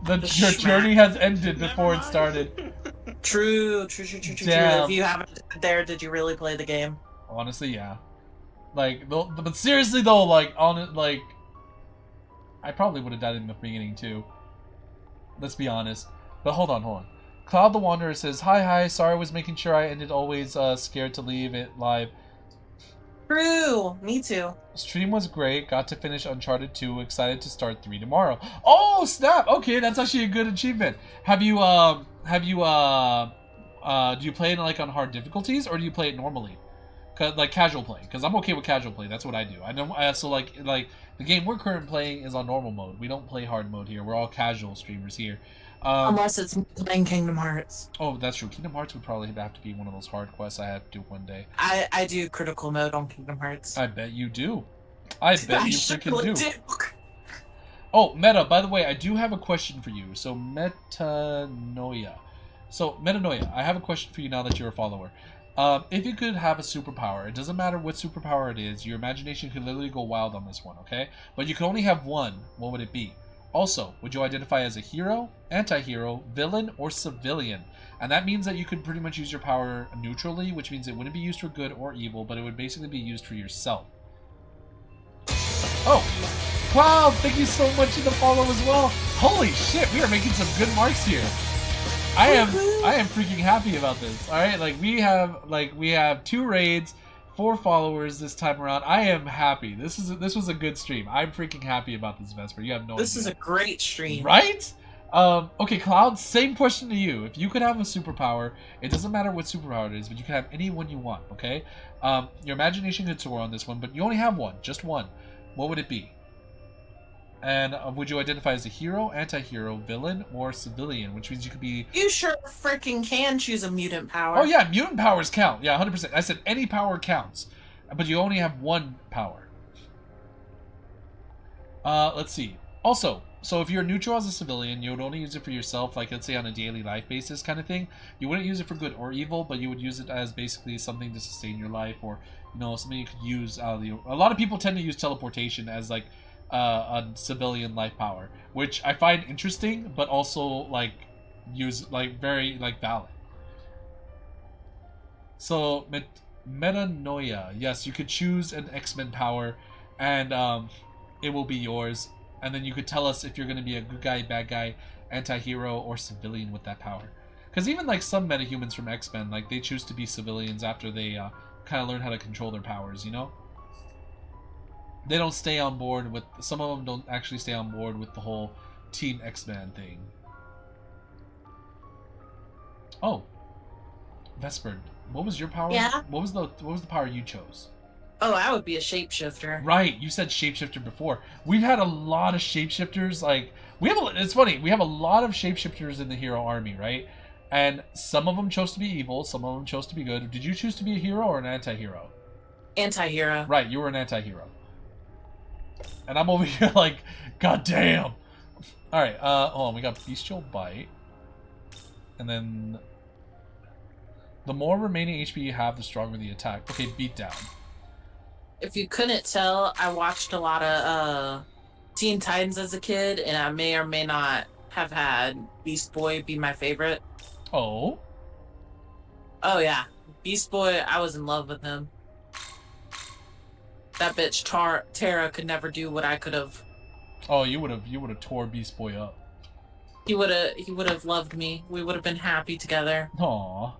Your journey has ended before it started. True. Damn. If you haven't there, did you really play the game? Honestly, yeah. Like, but seriously though, like I probably would have died in the beginning too. Let's be honest. But hold on. Cloud the Wanderer says, "Hi. Sorry, I was making sure I ended always scared to leave it live." True. Me too. Stream was great. Got to finish Uncharted 2. Excited to start 3 tomorrow. Oh snap! Okay, that's actually a good achievement. Do you play it like on hard difficulties or do you play it normally? Like casual play, because I'm okay with casual play. That's what I do. I know. So like the game we're currently playing is on normal mode. We don't play hard mode here. We're all casual streamers here. Unless it's playing Kingdom Hearts. Oh, that's true. Kingdom Hearts would probably have to be one of those hard quests I have to do one day. I do critical mode on Kingdom Hearts. I bet you do. I bet you freaking do. do. Oh, Meta, by the way, I do have a question for you. So Metanoia, I have a question for you now that you're a follower. If you could have a superpower, it doesn't matter what superpower it is, your imagination could literally go wild on this one, okay? But you can only have one. What would it be? Also, would you identify as a hero, anti-hero, villain, or civilian? And that means that you could pretty much use your power neutrally, which means it wouldn't be used for good or evil, but it would basically be used for yourself. Oh! Cloud, thank you so much for the follow as well. Holy shit, we are making some good marks here. I am freaking happy about this. All right, like we have 2 raids, 4 followers this time around. I am happy. This was a good stream. I'm freaking happy about this, Vesper. You have no idea. This is a great stream. Right? Okay, Cloud, same question to you. If you could have a superpower, it doesn't matter what superpower it is, but you can have any one you want, okay? Your imagination could soar on this one, but you only have one, just one. What would it be? And would you identify as a hero, anti-hero, villain, or civilian? Which means you could be... You sure freaking can choose a mutant power. Oh yeah, mutant powers count. Yeah, 100%. I said any power counts. But you only have one power. Let's see. Also, so if you're neutral as a civilian, you would only use it for yourself, like let's say on a daily life basis kind of thing. You wouldn't use it for good or evil, but you would use it as basically something to sustain your life, or, you know, something you could use out of the... A lot of people tend to use teleportation as, like, a civilian life power, which I find interesting, but also like very valid. So metanoia, yes, you could choose an X-Men power, and it will be yours. And then you could tell us if you're going to be a good guy, bad guy, anti-hero, or civilian with that power. Because even like some metahumans from X-Men, like they choose to be civilians after they kind of learn how to control their powers, you know. They don't stay on board with... Some of them don't actually stay on board with the whole Team X-Men thing. Oh. Vesper, what was your power? Yeah? What was the power you chose? Oh, I would be a shapeshifter. Right, you said shapeshifter before. We've had a lot of shapeshifters, like... It's funny, we have a lot of shapeshifters in the hero army, right? And some of them chose to be evil, some of them chose to be good. Did you choose to be a hero or an anti-hero? Anti-hero. Right, you were an anti-hero. And I'm over here like, god damn. Alright, hold on, we got Bestial Bite. And then... The more remaining HP you have, the stronger the attack. Okay, beat down. If you couldn't tell, I watched a lot of Teen Titans as a kid, and I may or may not have had Beast Boy be my favorite. Oh? Oh yeah. Beast Boy, I was in love with him. That bitch Tara could never do what I could have. Oh, you would have tore Beast Boy up. He would have loved me. We would have been happy together. Aww.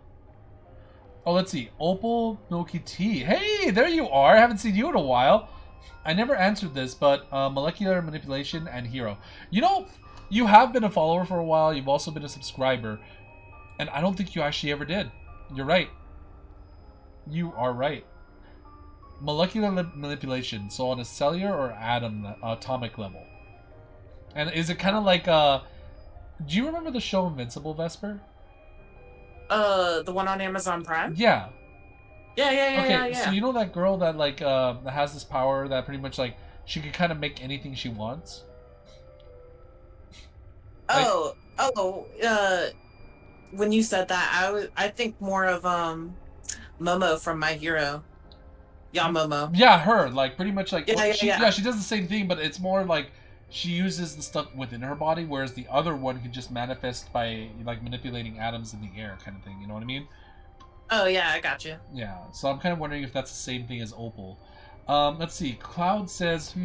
Oh, let's see. Opal Milky Tea. Hey, there you are. I haven't seen you in a while. I never answered this, but molecular manipulation and hero. You know, you have been a follower for a while. You've also been a subscriber, and I don't think you actually ever did. You're right. You are right. Molecular manipulation, so on a cellular or atomic level. And is it kind of like do you remember the show Invincible, Vesper? The one on Amazon Prime? Yeah. Yeah. Okay, so you know that girl that like that has this power that pretty much like she could kind of make anything she wants? When you said that, I think more of Momo from My Hero. Yeah, Momo. Yeah, her, like pretty much like Yeah. she does the same thing, but it's more like she uses the stuff within her body, whereas the other one can just manifest by like manipulating atoms in the air, kind of thing. You know what I mean? Oh yeah, I got you. Yeah. So I'm kind of wondering if that's the same thing as Opal. Let's see. Cloud says,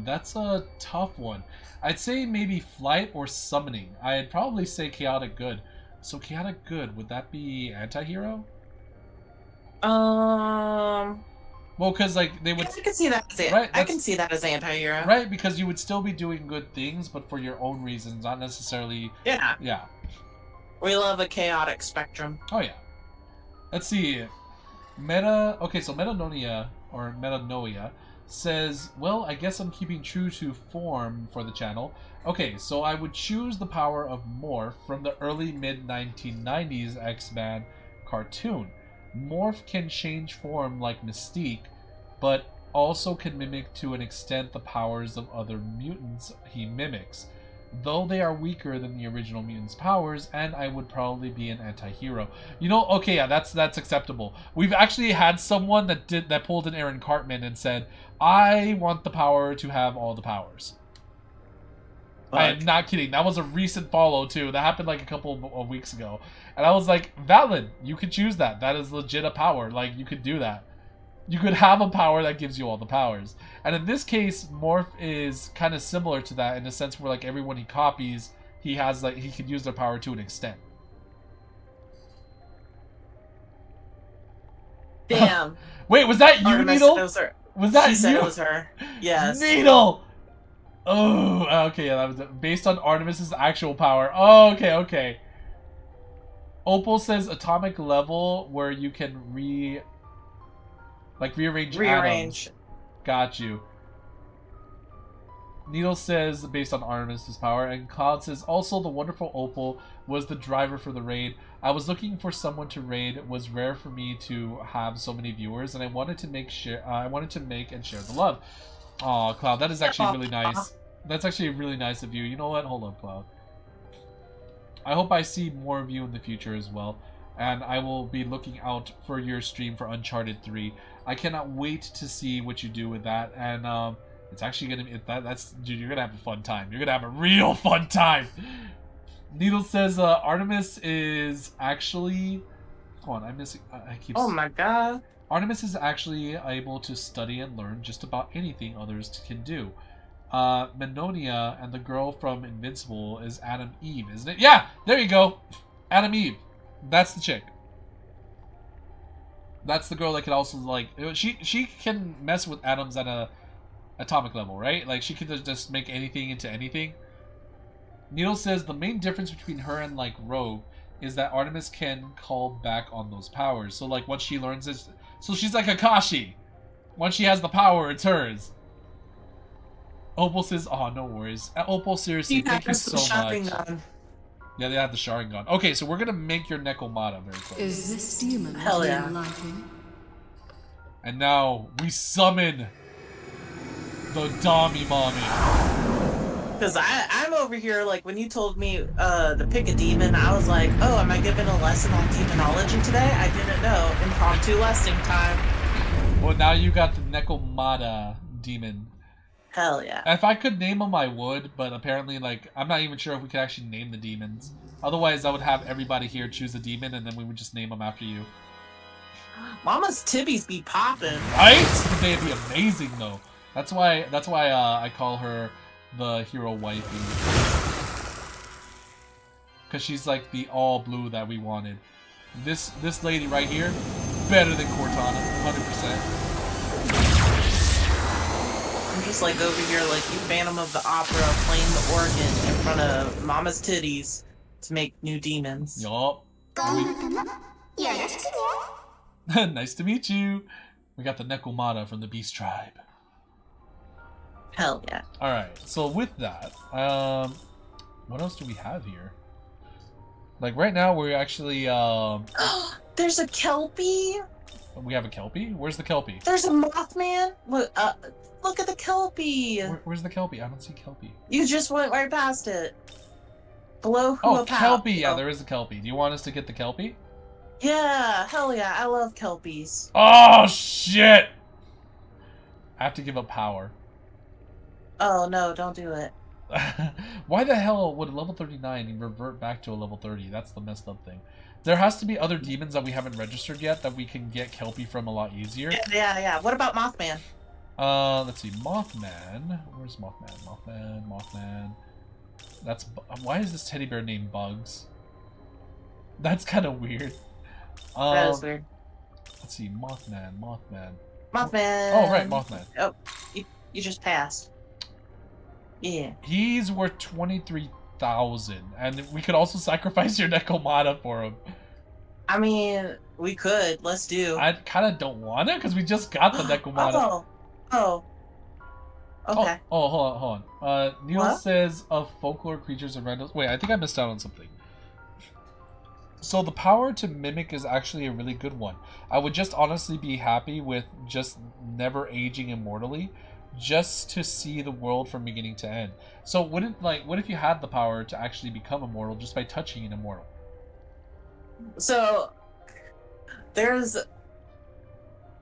that's a tough one. I'd say maybe flight or summoning. I'd probably say chaotic good. So chaotic good, would that be anti-hero? Well, because like they would. I can see that as right, I can see that as anti-hero. Right, because you would still be doing good things, but for your own reasons, not necessarily. Yeah. Yeah. We love a chaotic spectrum. Oh yeah. Let's see. Okay, so Metanoia or Metanoia says, well, I guess I'm keeping true to form for the channel. Okay, so I would choose the power of Morph from the early mid-1990s X-Men cartoon. Morph can change form like Mystique, but also can mimic to an extent the powers of other mutants he mimics, though they are weaker than the original mutants' powers, and I would probably be an anti-hero. You know, okay, yeah, that's acceptable. We've actually had someone that pulled an Aaron Cartman and said, I want the power to have all the powers. I am not kidding. That was a recent follow, too. That happened like a couple of weeks ago. And I was like, valid. You could choose that. That is legit a power. Like, you could do that. You could have a power that gives you all the powers. And in this case, Morph is kind of similar to that in the sense where like everyone he copies, he has like he could use their power to an extent. Damn. Wait, was that you, Artemis, Needle? it was her. Was that She said you? it was her. Yes. Needle! Oh, okay, yeah, that was based on Artemis's actual power. Oh, okay. Opal says atomic level where you can rearrange atoms. Got you. Needle says based on Artemis's power, and Cloud says also the wonderful Opal was the driver for the raid. I was looking for someone to raid. It was rare for me to have so many viewers, and I wanted to make and share the love. Aw, Cloud, that is actually really nice. That's actually really nice of you. You know what? Hold up, Cloud. I hope I see more of you in the future as well, and I will be looking out for your stream for Uncharted 3. I cannot wait to see what you do with that, and it's actually gonna be dude, you're gonna have a fun time. You're gonna have a real fun time. Needle says Artemis is actually. Hold on, I keep. Oh my god. Artemis is actually able to study and learn just about anything others can do. Menonia and the girl from Invincible is Adam Eve, isn't it? Yeah, there you go. Adam Eve. That's the chick. That's the girl that can also like she can mess with atoms at a atomic level, right? Like she can just make anything into anything. Needle says the main difference between her and like Rogue is that Artemis can call back on those powers. So like once she learns it, so she's like Akashi. Once she has the power, it's hers. Opal says, "Oh, no worries." Opal, seriously, thank you so much. Yeah, they have the Sharingan. Okay, so we're gonna make your Nekomata very quick. Is this demon Hell yeah. liking? And now we summon the Dami Mommy. Because I'm over here, like, when you told me to pick a demon, I was like, oh, am I given a lesson on demonology today? I didn't know. Impromptu lesson time. Well, now you got the Nekomata demon. Hell yeah. If I could name them, I would, but apparently, like, I'm not even sure if we could actually name the demons. Otherwise, I would have everybody here choose a demon, and then we would just name them after you. Mama's tibbies be popping. Right? They'd be amazing, though. That's why I call her the hero wifey. Because she's like the all blue that we wanted. This lady right here, better than Cortana, 100%. I'm just like over here like you Phantom of the Opera playing the organ in front of Mama's titties to make new demons. Yup. Nice to meet you. We got the Nekomata from the Beast Tribe. Hell yeah. Alright, so with that, what else do we have here? Like right now we're actually There's a Kelpie. we have a Kelpie? Where's the Kelpie? There's a Mothman. Look at the Kelpie. Where's the Kelpie? I don't see Kelpie. You just went right past it. Below who Oh, Kelpie! Yeah, there is a Kelpie. Do you want us to get the Kelpie? Yeah, hell yeah. I love Kelpies. Oh, shit! I have to give up power. Oh no, don't do it. Why the hell would a level 39 revert back to a level 30? That's the messed up thing. There has to be other demons that we haven't registered yet that we can get Kelpie from a lot easier. Yeah. What about Mothman? Let's see. Mothman. Where's Mothman? Mothman. That's... Why is this teddy bear named Bugs? That's kind of weird. That is weird. Let's see. Mothman. Mothman. Oh, right. Mothman. Oh, you just passed. Yeah. He's worth 23,000, and we could also sacrifice your Nekomata for him. I mean, we could. Let's do. I kind of don't want to, because we just got the Nekomata. Oh. Okay. Oh, hold on. Neil What? says of folklore creatures and randos. Wait, I think I missed out on something. So the power to mimic is actually a really good one. I would just honestly be happy with just never aging immortally, just to see the world from beginning to end. So what if you had the power to actually become immortal just by touching an immortal? So there's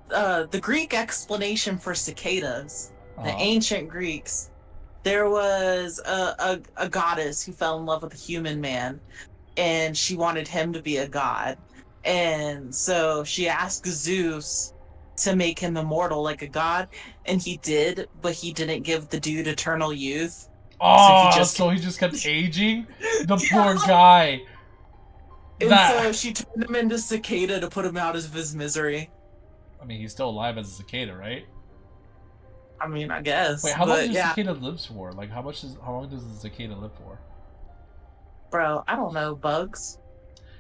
the Greek explanation for cicadas. The ancient Greeks. There was a goddess who fell in love with a human man, and she wanted him to be a god. And so she asked Zeus to make him immortal like a god, and he did, but he didn't give the dude eternal youth. Oh, so he just kept aging? The poor guy. And so she turned him into Cicada to put him out of his misery. I mean, he's still alive as a cicada, right? I mean, I guess. Wait, how long does a cicada live for? Like, how long does a cicada live for? Bro, I don't know, bugs.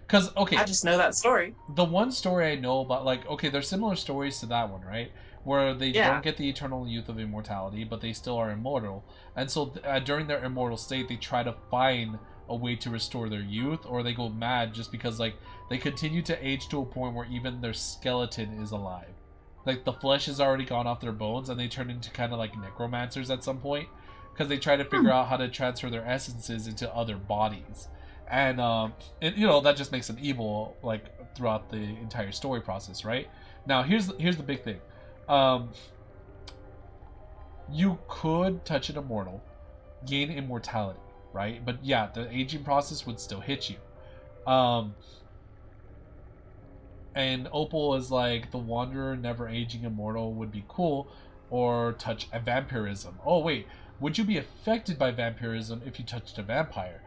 Because, okay. I just know that story. The one story I know about, like, okay, there's similar stories to that one, right? Where they don't get the eternal youth of immortality, but they still are immortal. And so during their immortal state, they try to find a way to restore their youth, or they go mad just because, like, they continue to age to a point where even their skeleton is alive. Like, the flesh has already gone off their bones, and they turn into kind of like necromancers at some point, because they try to figure out how to transfer their essences into other bodies. And, you know, that just makes them evil, like, throughout the entire story process, right? Now, here's the big thing. You could touch an immortal, gain immortality, right? But yeah, the aging process would still hit you. And Opal is like, the Wanderer never aging immortal would be cool, or touch a vampirism. Oh wait, would you be affected by vampirism if you touched a vampire?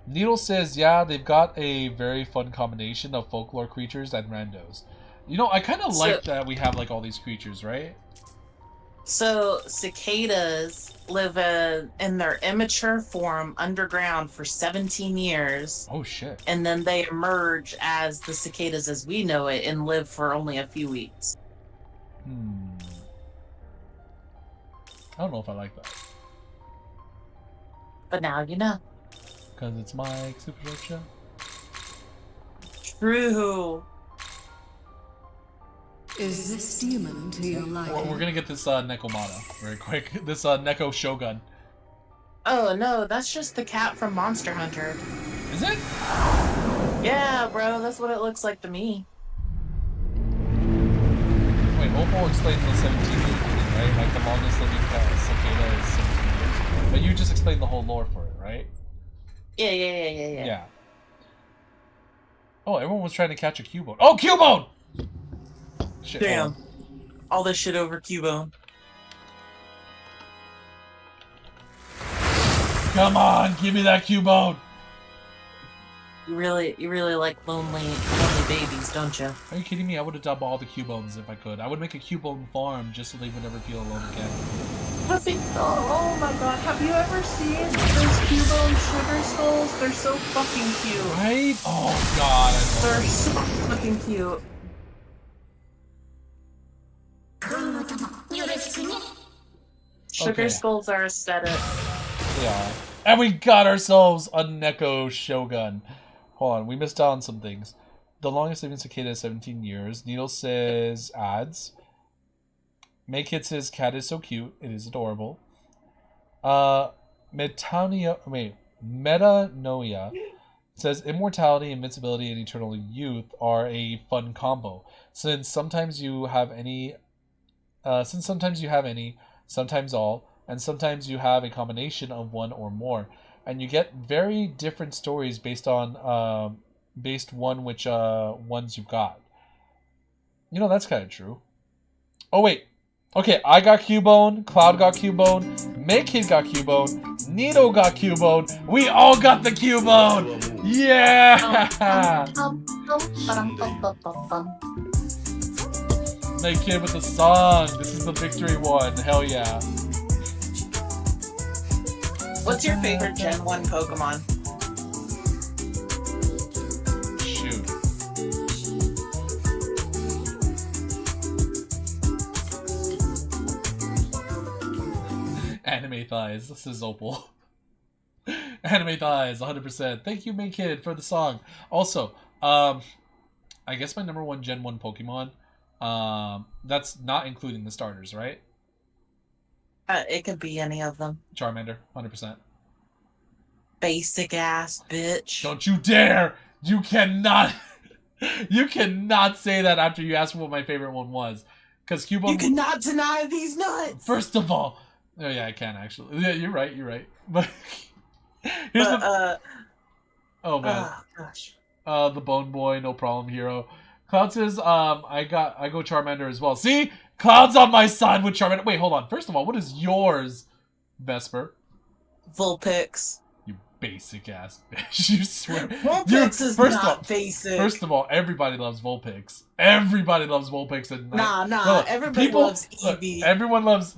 Needle says, yeah, they've got a very fun combination of folklore creatures and randos. You know, I kind of like that we have like all these creatures, right? So cicadas live in their immature form underground for 17 years. Oh shit. And then they emerge as the cicadas as we know it and live for only a few weeks. I don't know if I like that. But now you know. Because it's my Super Show. True. Is this demon to your liking? We're gonna get this Nekomata very quick. This Neko Shogun. Oh no, that's just the cat from Monster Hunter. Is it? Yeah, bro, that's what it looks like to me. Wait, Opal explained the 17 year thing, right? Like the longest living cicada is 17 years. But you just explained the whole lore for it, right? Yeah. Oh, everyone was trying to catch a Cubone. Oh, Cubone! Shit, damn. All this shit over Cubone. Come on, give me that Cubone! You really like lonely babies, don't you? Are you kidding me? I would adopt all the Cubones if I could. I would make a Cubone farm just so they would never feel alone again. Oh my god, have you ever seen those Cubone sugar skulls? They're so fucking cute. Right? Oh god, I love They're so fucking cute. Sugar skulls are aesthetic. Yeah. And we got ourselves a Neko Shogun. Hold on, we missed out on some things. The longest living cicada is 17 years. Needle says ads. Maykid says cat is so cute. It is adorable. Metanoia says immortality, invincibility, and eternal youth are a fun combo. Since sometimes you have any, sometimes all, and sometimes you have a combination of one or more, and you get very different stories based on which ones you've got. You know, that's kind of true. Oh wait, okay, I got Cubone, Cloud got Cubone, Maykid got Cubone, Nito got Cubone. We all got the Cubone. Yeah. Maykid with the song. This is the victory one. Hell yeah. What's your favorite Gen 1 Pokemon? Shoot. Anime thighs. This is Opal. Anime thighs, 100%. Thank you, Maykid, for the song. Also, I guess my number one Gen 1 Pokemon, that's not including the starters, right? It could be any of them. Charmander, 100%. Basic ass bitch. Don't you dare! You cannot you cannot say that after you asked what my favorite one was. Because Cubone... You cannot deny these nuts! First of all... Oh yeah, I can actually. Yeah, you're right. But... Here's oh man. Oh gosh. The Bone Boy, no problem, Hiro. Cloud says, I go Charmander as well. See? Cloud's on my side with Charmander. Wait, hold on. First of all, what is yours, Vesper? Vulpix. You basic ass bitch. You swear. Vulpix is not basic. First of all, everybody loves Vulpix. Everybody loves Vulpix. And Nah. Everybody loves Eevee. Everyone loves,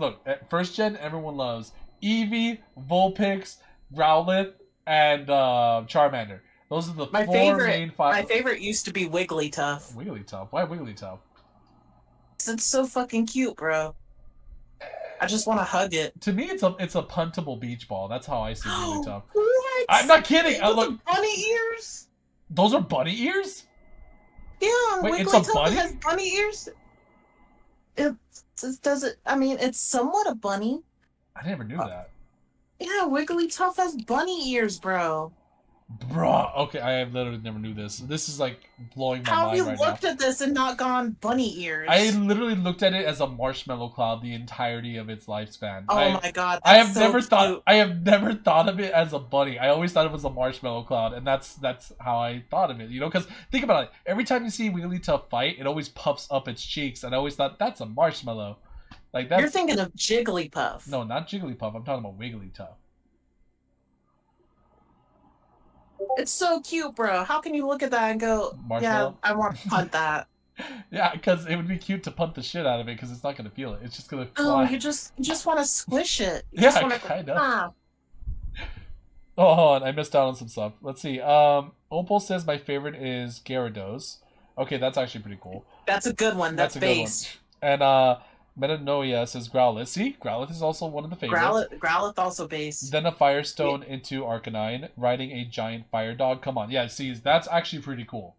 first gen, everyone loves Eevee, Vulpix, Growlithe, and Charmander. Those are the main five. My favorite used to be Wigglytuff. Wigglytuff? Why Wigglytuff? It's so fucking cute, bro. I just want to hug it. To me, it's a puntable beach ball. That's how I see Wigglytuff. What? I'm not kidding. Look, bunny ears. Those are bunny ears? Yeah, wait, it's a bunny? has bunny ears. I mean, it's somewhat a bunny. I never knew that. Yeah, Wigglytuff has bunny ears, bro. Bruh, okay, I literally never knew this. This is like blowing my mind right now. How have you looked at this and not gone bunny ears? I literally looked at it as a marshmallow cloud the entirety of its lifespan. Oh my god, I have never thought of it as a bunny. I always thought it was a marshmallow cloud, and that's how I thought of it. You know, because think about it. Every time you see Wigglytuff fight, it always puffs up its cheeks, and I always thought that's a marshmallow. Like that's. You're thinking of Jigglypuff. No, not Jigglypuff. I'm talking about Wigglytuff. It's so cute, bro. How can you look at that and go, yeah, I want to punt that? Yeah, because it would be cute to punt the shit out of it because it's not going to feel it. It's just going to fly. Oh, you just want to squish it. Yeah, kind of. Oh, hold on. I missed out on some stuff. Let's see. Opal says my favorite is Gyarados. Okay, that's actually pretty cool. That's a good one. That's base. And Metanoia says Growlithe. See? Growlithe is also one of the favorites. Growlithe also base. Then a Firestone into Arcanine, riding a giant fire dog. Come on. Yeah, see, that's actually pretty cool.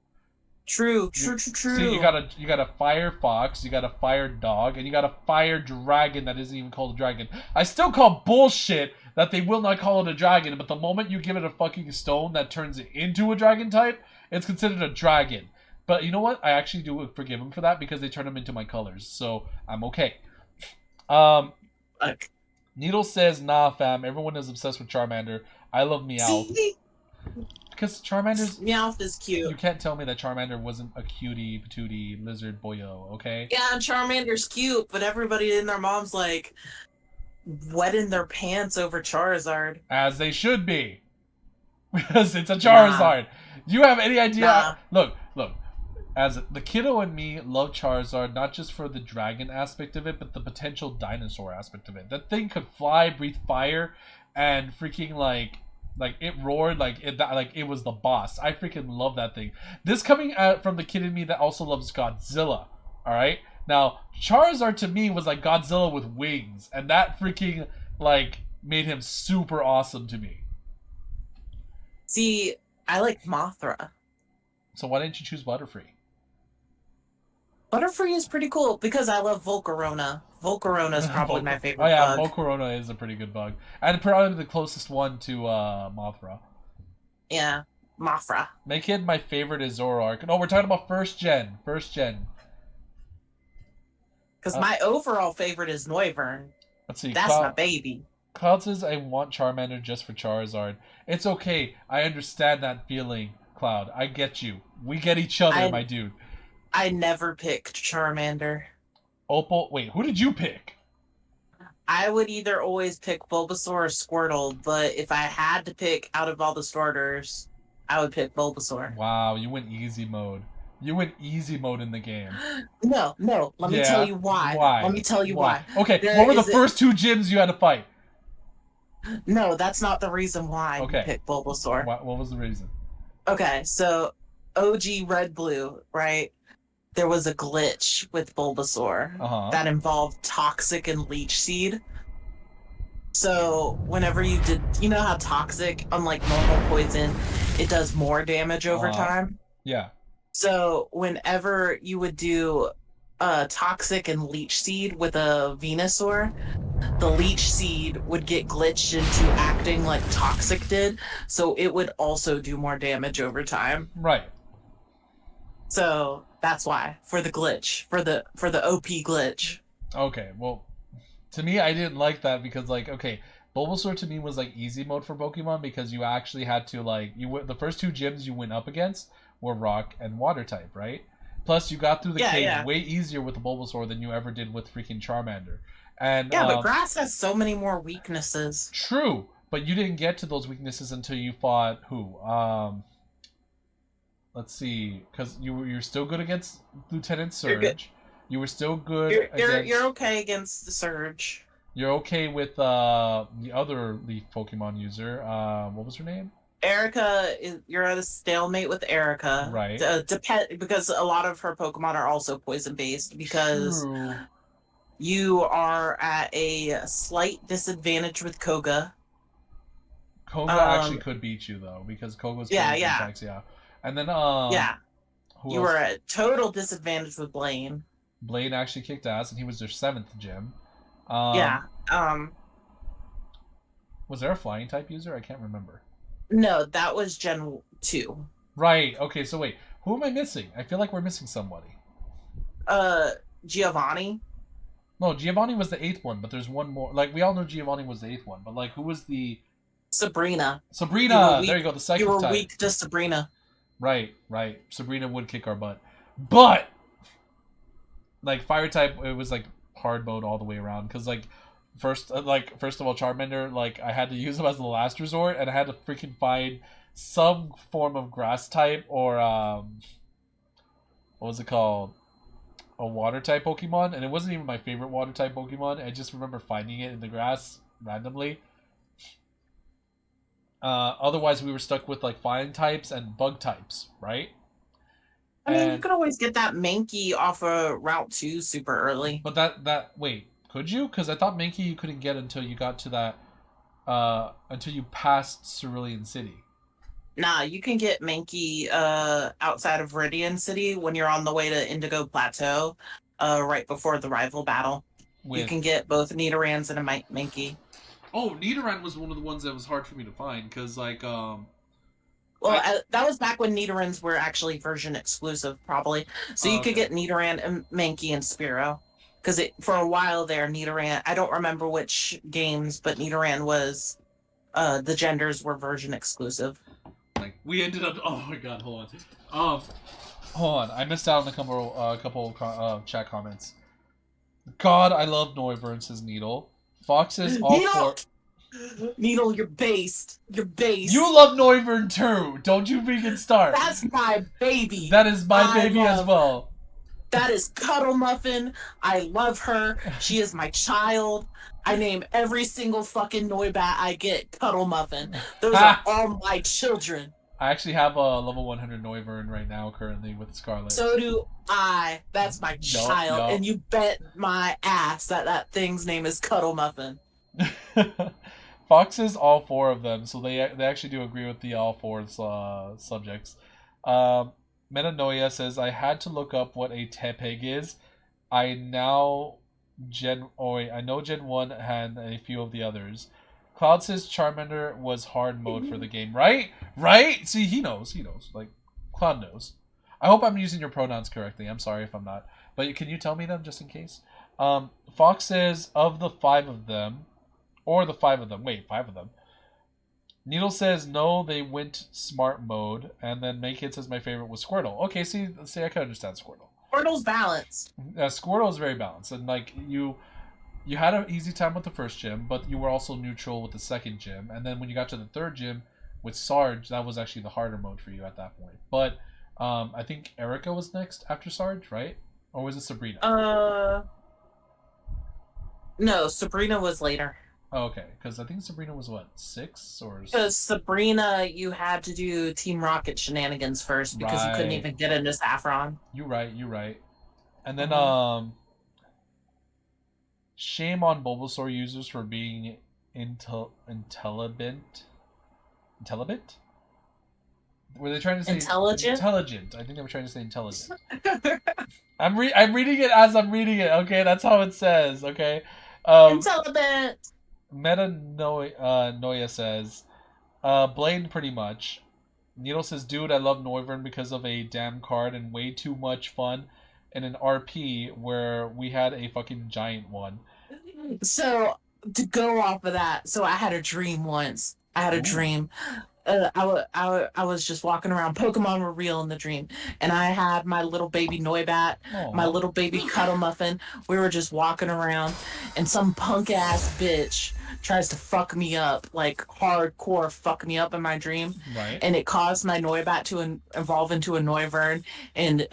True. See, you got a fire fox, you got a fire dog, and you got a fire dragon that isn't even called a dragon. I still call bullshit that they will not call it a dragon, but the moment you give it a fucking stone that turns it into a dragon type, it's considered a dragon. But you know what? I actually do forgive them for that because they turn them into my colors, so I'm okay. Needle says, nah, fam. Everyone is obsessed with Charmander. I love Meowth. Because Charmander's... Meowth is cute. You can't tell me that Charmander wasn't a cutie, patootie, lizard boyo, okay? Yeah, Charmander's cute, but everybody in their mom's like wetting their pants over Charizard. As they should be. Because it's a Charizard. Do you have any idea? Look. As the kiddo and me love Charizard, not just for the dragon aspect of it, but the potential dinosaur aspect of it. That thing could fly, breathe fire, and freaking like it roared like it was the boss. I freaking love that thing. This coming from the kid in me that also loves Godzilla. All right, now Charizard to me was like Godzilla with wings, and that freaking like made him super awesome to me. See, I like Mothra. So why didn't you choose Butterfree? Butterfree is pretty cool because I love Volcarona. Volcarona is probably my favorite bug. Oh yeah, Volcarona is a pretty good bug. And probably the closest one to Mothra. Yeah, Mothra. My kid, my favorite is Zoroark. No, we're talking about first gen. First gen. Because my overall favorite is Noivern. Let's see. That's my baby. Cloud says, I want Charmander just for Charizard. It's okay. I understand that feeling, Cloud. I get you. We get each other, my dude. I never picked Charmander. Opal, wait, who did you pick? I would either always pick Bulbasaur or Squirtle, but if I had to pick out of all the starters, I would pick Bulbasaur. Wow, you went easy mode. You went easy mode in the game. No. Let me tell you why. Let me tell you why. Okay, what were the first two gyms you had to fight? No, that's not the reason why I picked Bulbasaur. What was the reason? Okay, so OG Red Blue, right? There was a glitch with Bulbasaur that involved Toxic and Leech Seed. So whenever you did, you know how Toxic, unlike normal poison, it does more damage over time? Yeah. So whenever you would do Toxic and Leech Seed with a Venusaur, the Leech Seed would get glitched into acting like Toxic did, so it would also do more damage over time. Right. So that's why, for the glitch, for the OP glitch. Okay, well, to me, I didn't like that because, like, okay, Bulbasaur to me was like easy mode for Pokemon because you actually had to like the first two gyms you went up against were Rock and Water type, right? Plus, you got through the cave yeah. way easier with the Bulbasaur than you ever did with freaking Charmander. And Yeah, but grass has so many more weaknesses. True, but you didn't get to those weaknesses until you fought who? Let's see, because you're still good against Lieutenant Surge. You were still good against. You're okay against the Surge. You're okay with the other Leaf Pokemon user. What was her name? Erica, you're at a stalemate with Erica. Right. Because a lot of her Pokemon are also poison based. Because True. you are at a slight disadvantage with Koga. Koga actually could beat you though, because Koga's attacks, yeah. And then you were at total disadvantage with Blaine. Blaine actually kicked ass, and he was their 7th gym. Was there a flying type user? I can't remember. No, that was Gen 2. Right. Okay. So wait, who am I missing? I feel like we're missing somebody. Giovanni. No, Giovanni was the 8th one, but there's one more. Like, we all know Giovanni was the 8th one, but like, who was the... Sabrina. Sabrina! There you go, the psychic type. You were weak to Sabrina. Right. Sabrina would kick our butt. But, like, fire type, it was like hard mode all the way around, because like, first of all, Charmander, like, I had to use him as the last resort, and I had to freaking find some form of grass type, or, what was it called? A water type Pokemon, and it wasn't even my favorite water type Pokemon. I just remember finding it in the grass randomly. Otherwise, we were stuck with like flying types and bug types, right? I mean, you could always get that Mankey off of Route 2 super early. But wait, could you? Because I thought Mankey you couldn't get until you got to that, until you passed Cerulean City. Nah, you can get Mankey outside of Viridian City when you're on the way to Indigo Plateau, right before the rival battle. You can get both Nidorans and a Mankey. Oh, Nidoran was one of the ones that was hard for me to find, because, like, Well, that was back when Nidorans were actually version exclusive, probably. So you could get Nidoran and Mankey and Spearow. Because for a while there, Nidoran... I don't remember which games, but Nidoran was... the genders were version exclusive. Like, we ended up... Oh my god, hold on. I missed out on a couple chat comments. God, I love Noivern, says Needle. Foxes all Needle! Needle, you're based. You're based. You love Noivern too. Don't you freaking start. That's my baby. That is my baby as well. That is Cuddle Muffin. I love her. She is my child. I name every single fucking Noibat I get Cuddle Muffin. Those are all my children. I actually have a level 100 Noivern right now currently with Scarlet. So do I. That's my child. And you bet my ass that thing's name is Cuddle Muffin. Foxes, all 4 of them. So they actually do agree with the all 4 subjects. Metanoia says, I had to look up what a Tepig is. I know Gen 1 and a few of the others. Cloud says Charmander was hard mode for the game. Right? See, he knows. Like, Cloud knows. I hope I'm using your pronouns correctly. I'm sorry if I'm not. But can you tell me them just in case? Fox says, of the 5 of them. Or the 5 of them. Wait, 5 of them. Needle says, no, they went smart mode. And then Makekid says, my favorite was Squirtle. Okay, see, I can understand Squirtle. Squirtle's balanced. Squirtle is very balanced. And, like, you had an easy time with the first gym, but you were also neutral with the second gym. And then when you got to the third gym with Sarge, that was actually the harder mode for you at that point. But I think Erica was next after Sarge, right? Or was it Sabrina? No, Sabrina was later. Oh, okay, because I think Sabrina was, what, 6? Or... Because Sabrina, you had to do Team Rocket shenanigans first, because you couldn't even get into Saffron. You're right. And then, shame on Bulbasaur users for being intelligent? Were they trying to say intelligent? Intelligent. I think they were trying to say intelligent. I'm reading it as I'm reading it. Okay, that's how it says. Okay. Intelligent. Noia says, Blaine pretty much. Needle says, dude, I love Noivern because of a damn card and way too much fun in an RP where we had a fucking giant one. So, to go off of that, so I had a dream once. I had a dream I was just walking around. Pokemon were real in the dream, and I had my little baby Noibat, my Aw. little baby Cuddle Muffin. We were just walking around, and some punk ass bitch tries to fuck me up, like hardcore fuck me up in my dream, Right. and it caused my Noibat to evolve into a Noivern, and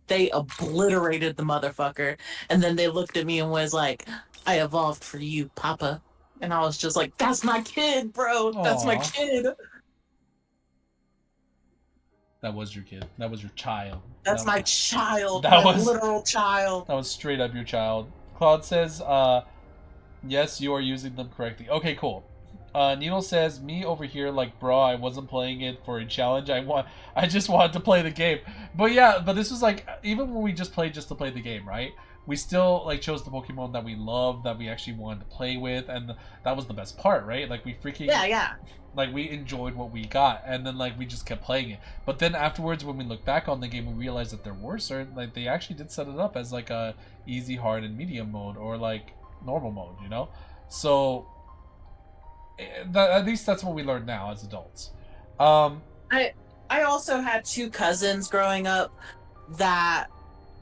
they obliterated the motherfucker. And then they looked at me and was like, "I evolved for you, Papa." And I was just like, "That's my kid, bro. That's my Aw. kid." That was your kid. That was your child. That's that, my child. that My was- literal child. That was straight up your child. Claude says, yes, you are using them correctly. Okay, cool. Needle says, me over here, like, bro, I wasn't playing it for a challenge. I just wanted to play the game. But yeah, but this was like, even when we just played just to play the game, right? We still, like, chose the Pokemon that we loved, that we actually wanted to play with, and that was the best part, right? Like, we freaking... Yeah. Like, we enjoyed what we got, and then, like, we just kept playing it. But then afterwards, when we look back on the game, we realized that there were certain... Like, they actually did set it up as, like, a easy, hard, and medium mode, or, like, normal mode, you know? So, at least that's what we learned now as adults. I also had two cousins growing up that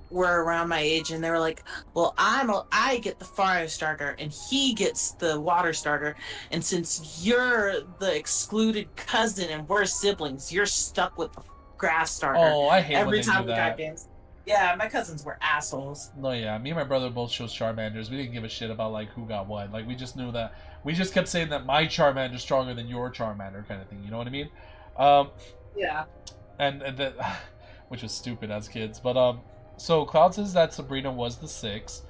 were around my age, and they were like, "Well, I get the fire starter, and he gets the water starter, and since you're the excluded cousin and we're siblings, you're stuck with the grass starter." Oh, I hate Every when they time do we that. got games. Yeah, my cousins were assholes. No, yeah, me and my brother both chose Charmanders. We didn't give a shit about, like, who got what. Like, we just knew that... We just kept saying that my Charmander's stronger than your Charmander kind of thing, you know what I mean? Yeah. And that... Which was stupid as kids, but, So, Cloud says that Sabrina was the 6.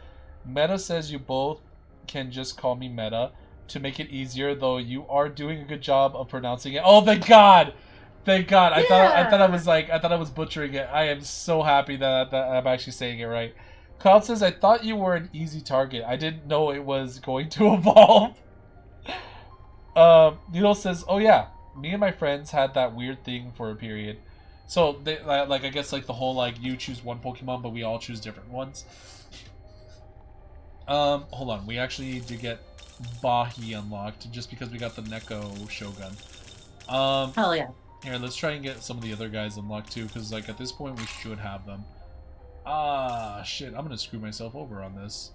Meta says you both can just call me Meta to make it easier, though you are doing a good job of pronouncing it. Oh, thank God! Thank God! I thought I was butchering it. I am so happy that I'm actually saying it right. Cloud says, I thought you were an easy target. I didn't know it was going to evolve. Needle says, oh yeah, me and my friends had that weird thing for a period. So, they, like, I guess, like, the whole, like, you choose one Pokemon, but we all choose different ones. Hold on. We actually did get Bahi unlocked, just because we got the Neko Shogun. Hell yeah. Here, let's try and get some of the other guys unlocked, too, because, like, at this point, we should have them. Ah, shit. I'm gonna screw myself over on this.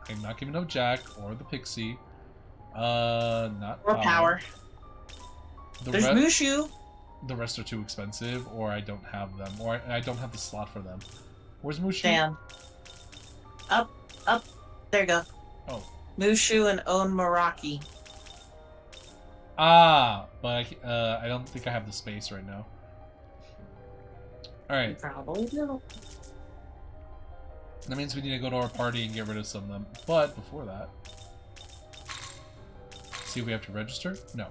I'm not giving up Jack, or the Pixie. Not Or Power. There's Mushu. The rest are too expensive, or I don't have them, or I don't have the slot for them. Where's Mushu? Damn. Up. There you go. Oh. Mushu and On Maraki. Ah, but I don't think I have the space right now. Alright. Probably do. That means we need to go to our party and get rid of some of them. But before that... See if we have to register? No.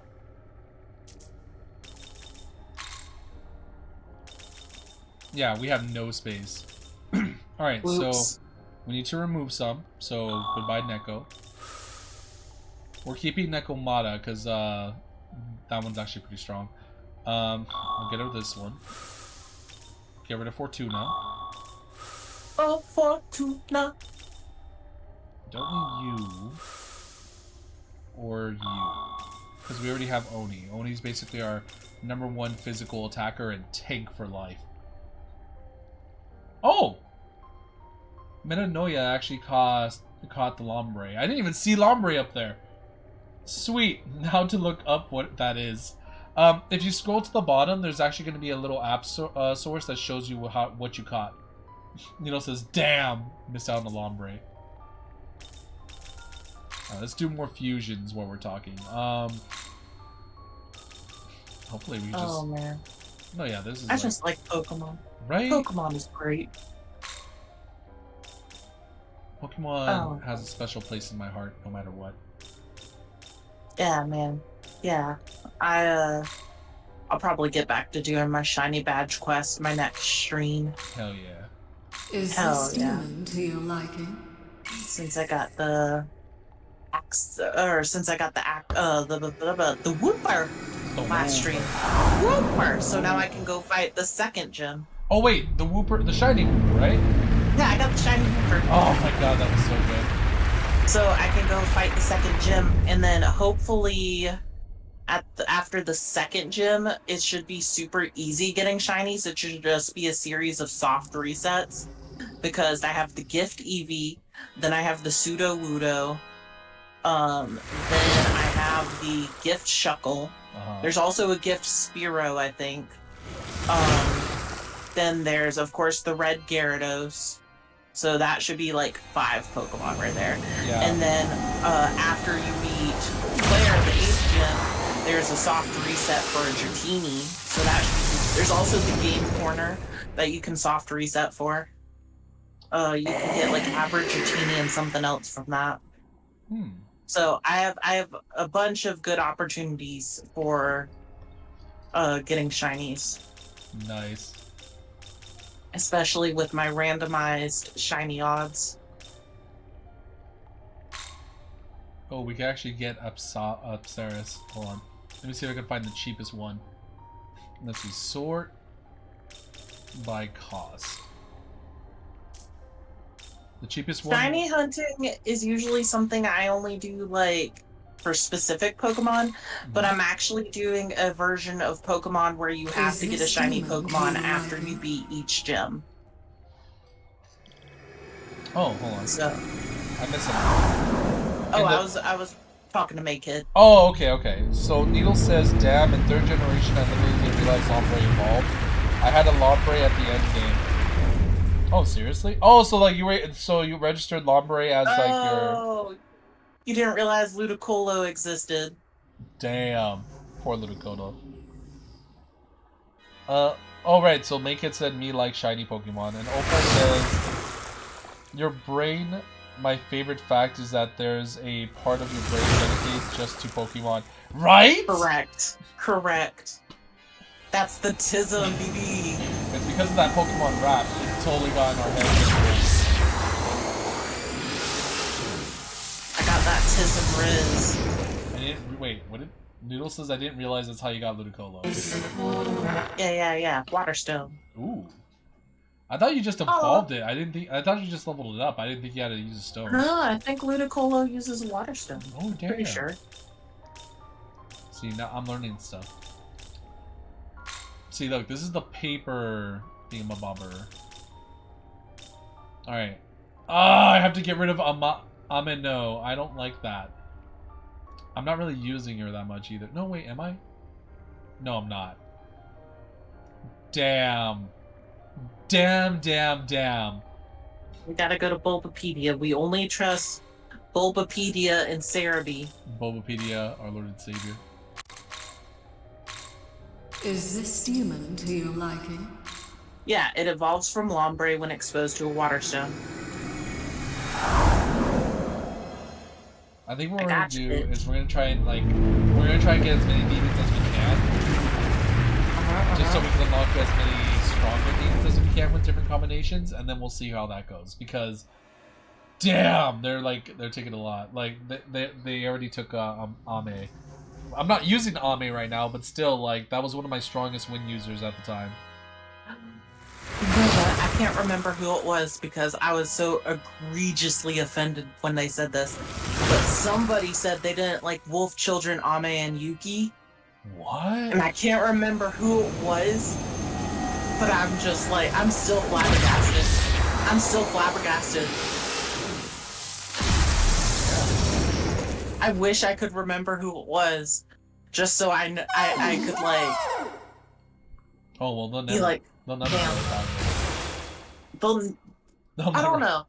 Yeah, we have no space. Alright, so we need to remove some. So, goodbye Neko. We're keeping Neko Mata, because that one's actually pretty strong. I'll get rid of this one. Get rid of Fortuna. Oh, Fortuna. Don't need you. Or you. Because we already have Oni. Oni's basically our #1 physical attacker and tank for life. Oh! Metanoia actually caught the Lombre. I didn't even see Lombre up there. Sweet. Now to look up what that is. If you scroll to the bottom, there's actually going to be a little app source that shows you what you caught. Needle says, damn, missed out on the Lombre. Let's do more fusions while we're talking. Hopefully we just... Oh, man. No, yeah, this is I just like Pokemon. Right? Pokemon is great. Pokemon has a special place in my heart, no matter what. Yeah, man. Yeah. I'll probably get back to doing my shiny badge quest, my next stream. Hell yeah. Is Hell this yeah. demon to your liking? Since I got the axe, or since I got the Wooper last stream. Wooper! So now I can go fight the second gym. Oh wait, the Wooper, the shiny Wooper, right? Yeah, I got the shiny Wooper. Oh my god, that was so good. So I can go fight the second gym, and then hopefully after the second gym, it should be super easy getting shinies. It should just be a series of soft resets because I have the gift Eevee, then I have the pseudo Ludo, then I have the gift Shuckle. There's also a gift Spearow, I think. Then there's of course the red Gyarados. So that should be like 5 Pokemon right there. Yeah. And then after you meet Claire at the 8th gym, there's a soft reset for a Dratini. So that there's also the game corner that you can soft reset for. You can get like average Dratini and something else from that. So I have a bunch of good opportunities for getting shinies. Nice. Especially with my randomized shiny odds. Oh, we can actually get Upsaris. Hold on. Let me see if I can find the cheapest one. Let's see. Sort by cost. The cheapest one. Shiny hunting is usually something I only do like for specific Pokemon, but I'm actually doing a version of Pokemon where you have to get a shiny Pokemon after you beat each gym. Oh, hold on. So I missed it. Oh, I was talking to May Kid. Oh, okay. So Needle says, "Damn, in 3rd generation, I literally didn't realize Lombre evolved. I had a Lombre at the end game." Oh, seriously? Oh, so like you registered Lombre as like your. Oh, you didn't realize Ludicolo existed. Damn, poor Ludicolo. Oh right. So Make It said me like shiny Pokemon, and Opal says, "Your brain. My favorite fact is that there's a part of your brain dedicated just to Pokemon." Right? Correct. That's the Tism, BB. It's because of that Pokemon rap. It totally got in our heads. I got that Tism Riz. I didn't wait. What did Noodle says? I didn't realize that's how you got Ludicolo. Yeah. Waterstone. Ooh. I thought you just evolved it. I thought you just leveled it up. I didn't think you had to use a stone. No, I think Ludicolo uses Waterstone. Oh damn. Pretty sure. See, now I'm learning stuff. See, look, this is the paper thingamabobber. Alright. Ah, I have to get rid of Amino. I don't like that. I'm not really using her that much either. No, wait, am I? No, I'm not. Damn. Damn. We gotta go to Bulbapedia. We only trust Bulbapedia and Cerebi. Bulbapedia, our Lord and Savior. Is this demon to your liking? Yeah, it evolves from Lombre when exposed to a Waterstone. I think what we're gonna do is we're gonna try and get as many demons as we can. Just so we can unlock as many stronger demons as we can with different combinations, and then we'll see how that goes. Because damn, they're taking a lot. Like they already took Ame. I'm not using Ame right now, but still, like, that was one of my strongest win users at the time. I can't remember who it was because I was so egregiously offended when they said this. But somebody said they didn't like Wolf Children, Ame, and Yuki. What? And I can't remember who it was. But I'm just like, I'm still flabbergasted. I wish I could remember who it was, just so I could like. Oh well, they'll be never. like, They'll never damn. know about it. I don't know.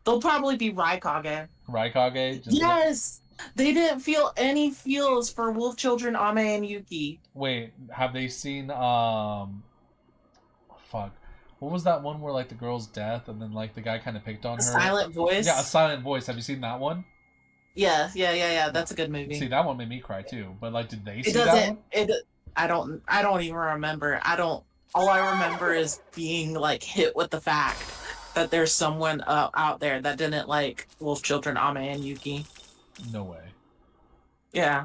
They'll probably be Raikage. Raikage. Yes, they didn't feel any feels for Wolf Children, Ame, and Yuki. Wait, have they seen Fuck. What was that one where like the girl's death and then like the guy kind of picked on her? Silent Voice. Yeah, A Silent Voice. Have you seen that one? Yeah. That's a good movie. See, that one made me cry too. But like, did they see It that one? I don't even remember. All I remember is being like hit with the fact that there's someone out there that didn't like Wolf Children, Ame, and Yuki. No way. Yeah.